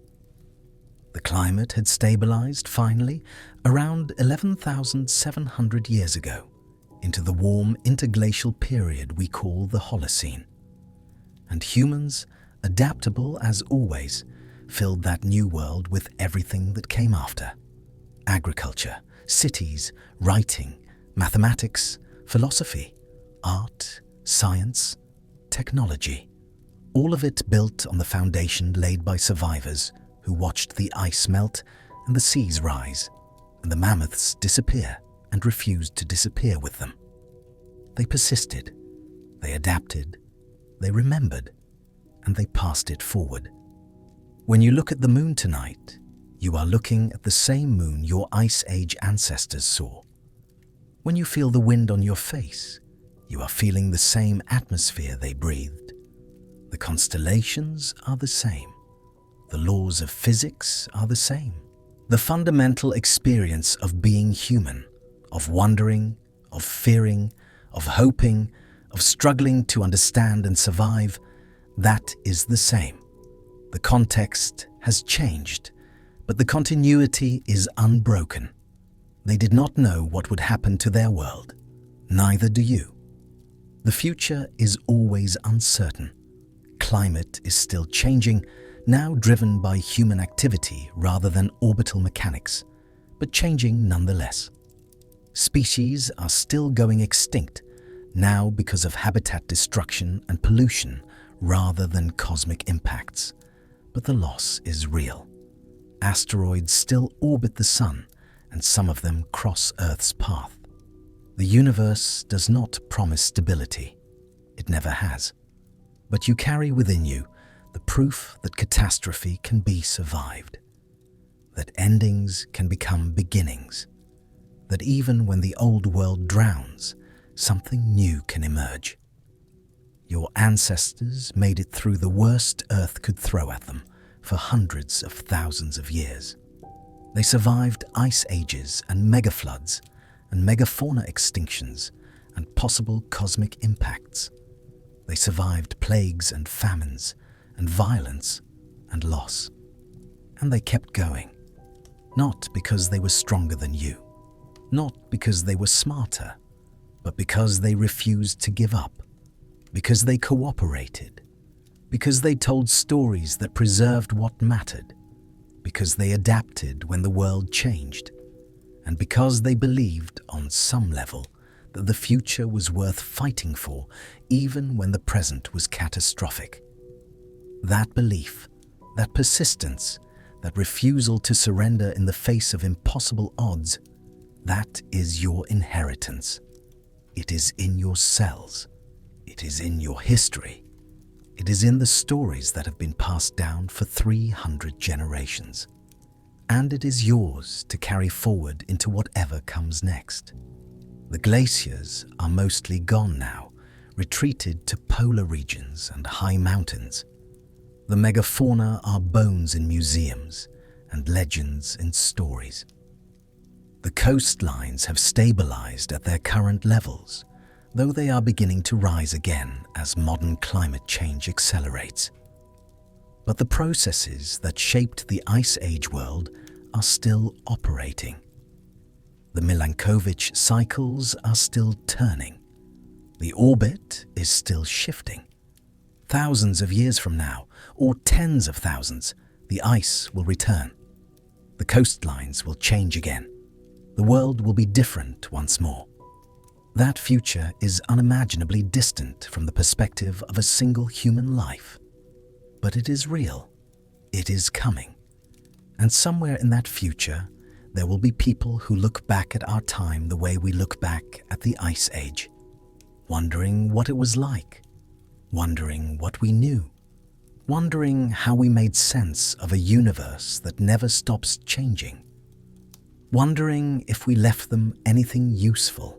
The climate had stabilized finally around 11,700 years ago, into the warm interglacial period we call the Holocene. And humans, adaptable as always, filled that new world with everything that came after. Agriculture, cities, writing, mathematics, philosophy, art, science, technology. All of it built on the foundation laid by survivors who watched the ice melt and the seas rise, and the mammoths disappear and refused to disappear with them. They persisted, they adapted, they remembered, and they passed it forward. When you look at the moon tonight, you are looking at the same moon your Ice Age ancestors saw. When you feel the wind on your face, you are feeling the same atmosphere they breathed. The constellations are the same. The laws of physics are the same. The fundamental experience of being human, of wondering, of fearing, of hoping, of struggling to understand and survive, that is the same. The context has changed, but the continuity is unbroken. They did not know what would happen to their world. Neither do you. The future is always uncertain. Climate is still changing, now driven by human activity rather than orbital mechanics, but changing nonetheless. Species are still going extinct, now because of habitat destruction and pollution rather than cosmic impacts, but the loss is real. Asteroids still orbit the Sun, and some of them cross Earth's path. The universe does not promise stability. It never has. But you carry within you the proof that catastrophe can be survived, that endings can become beginnings, that even when the old world drowns, something new can emerge. Your ancestors made it through the worst Earth could throw at them for hundreds of thousands of years. They survived ice ages and megafloods and megafauna extinctions and possible cosmic impacts. They survived plagues and famines and violence and loss. And they kept going, not because they were stronger than you, not because they were smarter, but because they refused to give up, because they cooperated, because they told stories that preserved what mattered, because they adapted when the world changed, and because they believed on some level that the future was worth fighting for even when the present was catastrophic. That belief, that persistence, that refusal to surrender in the face of impossible odds, that is your inheritance. It is in your cells. It is in your history. It is in the stories that have been passed down for 300 generations. And it is yours to carry forward into whatever comes next. The glaciers are mostly gone now, retreated to polar regions and high mountains. The megafauna are bones in museums and legends in stories. The coastlines have stabilized at their current levels, though they are beginning to rise again as modern climate change accelerates. But the processes that shaped the Ice Age world are still operating. The Milankovitch cycles are still turning. The orbit is still shifting. Thousands of years from now, or tens of thousands, the ice will return. The coastlines will change again. The world will be different once more. That future is unimaginably distant from the perspective of a single human life. But it is real. It is coming. And somewhere in that future, there will be people who look back at our time the way we look back at the Ice Age, wondering what it was like, wondering what we knew, wondering how we made sense of a universe that never stops changing, wondering if we left them anything useful,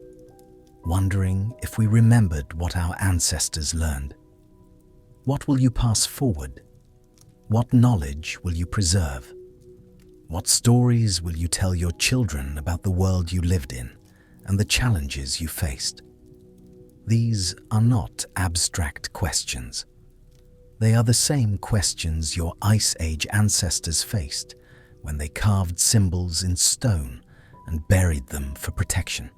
wondering if we remembered what our ancestors learned. What will you pass forward? What knowledge will you preserve? What stories will you tell your children about the world you lived in and the challenges you faced? These are not abstract questions. They are the same questions your Ice Age ancestors faced when they carved symbols in stone and buried them for protection.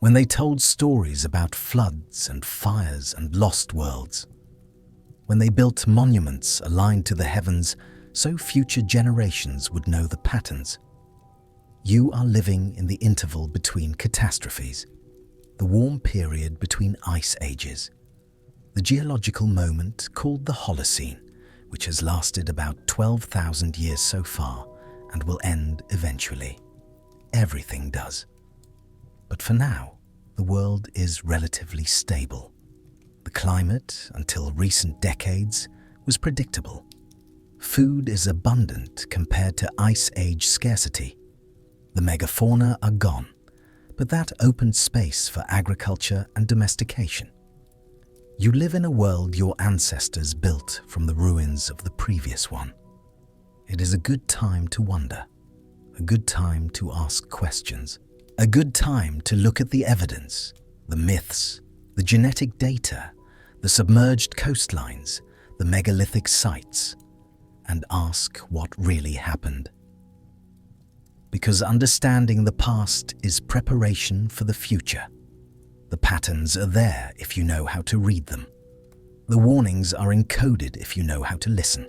When they told stories about floods and fires and lost worlds. When they built monuments aligned to the heavens so future generations would know the patterns. You are living in the interval between catastrophes, the warm period between ice ages, the geological moment called the Holocene, which has lasted about 12,000 years so far and will end eventually. Everything does. But for now, the world is relatively stable. The climate, until recent decades, was predictable. Food is abundant compared to Ice Age scarcity. The megafauna are gone, but that opened space for agriculture and domestication. You live in a world your ancestors built from the ruins of the previous one. It is a good time to wonder, a good time to ask questions, a good time to look at the evidence, the myths, the genetic data, the submerged coastlines, the megalithic sites, and ask what really happened. Because understanding the past is preparation for the future. The patterns are there if you know how to read them. The warnings are encoded if you know how to listen.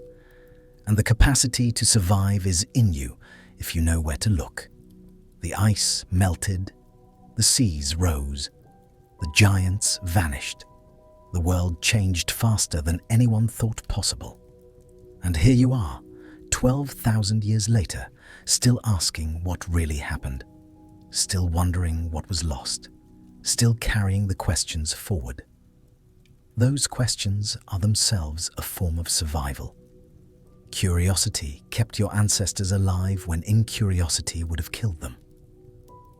And the capacity to survive is in you if you know where to look. The ice melted, the seas rose, the giants vanished. The world changed faster than anyone thought possible. And here you are, 12,000 years later, still asking what really happened, still wondering what was lost, still carrying the questions forward. Those questions are themselves a form of survival. Curiosity kept your ancestors alive when incuriosity would have killed them.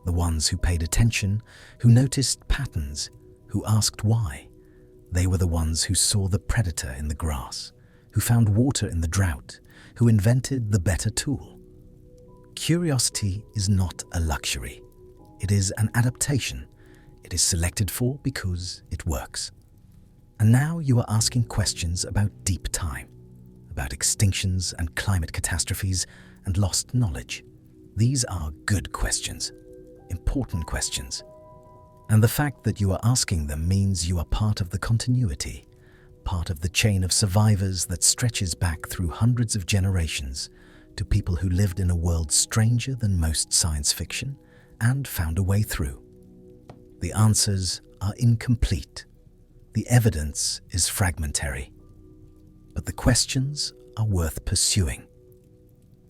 The ones who paid attention, who noticed patterns, who asked why, they were the ones who saw the predator in the grass, who found water in the drought, who invented the better tool. Curiosity is not a luxury. It is an adaptation. It is selected for because it works. And now you are asking questions about deep time, about extinctions and climate catastrophes and lost knowledge. These are good questions, important questions. And the fact that you are asking them means you are part of the continuity, part of the chain of survivors that stretches back through hundreds of generations to people who lived in a world stranger than most science fiction and found a way through. The answers are incomplete. The evidence is fragmentary. But the questions are worth pursuing.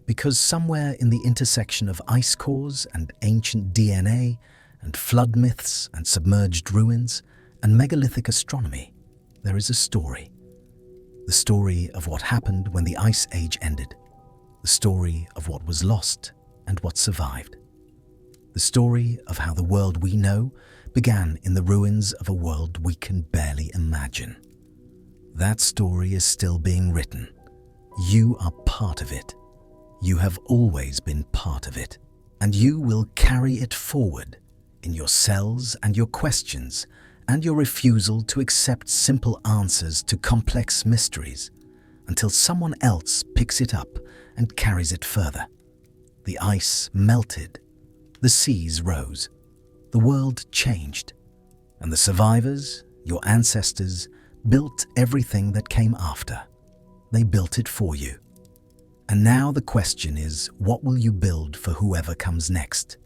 Because somewhere in the intersection of ice cores and ancient DNA and flood myths and submerged ruins and megalithic astronomy, there is a story. The story of what happened when the Ice Age ended. The story of what was lost and what survived. The story of how the world we know began in the ruins of a world we can barely imagine. That story is still being written. You are part of it. You have always been part of it. And you will carry it forward in your cells and your questions and your refusal to accept simple answers to complex mysteries until someone else picks it up and carries it further. The ice melted. The seas rose. The world changed. And the survivors, your ancestors, built everything that came after. They built it for you. And now the question is, what will you build for whoever comes next?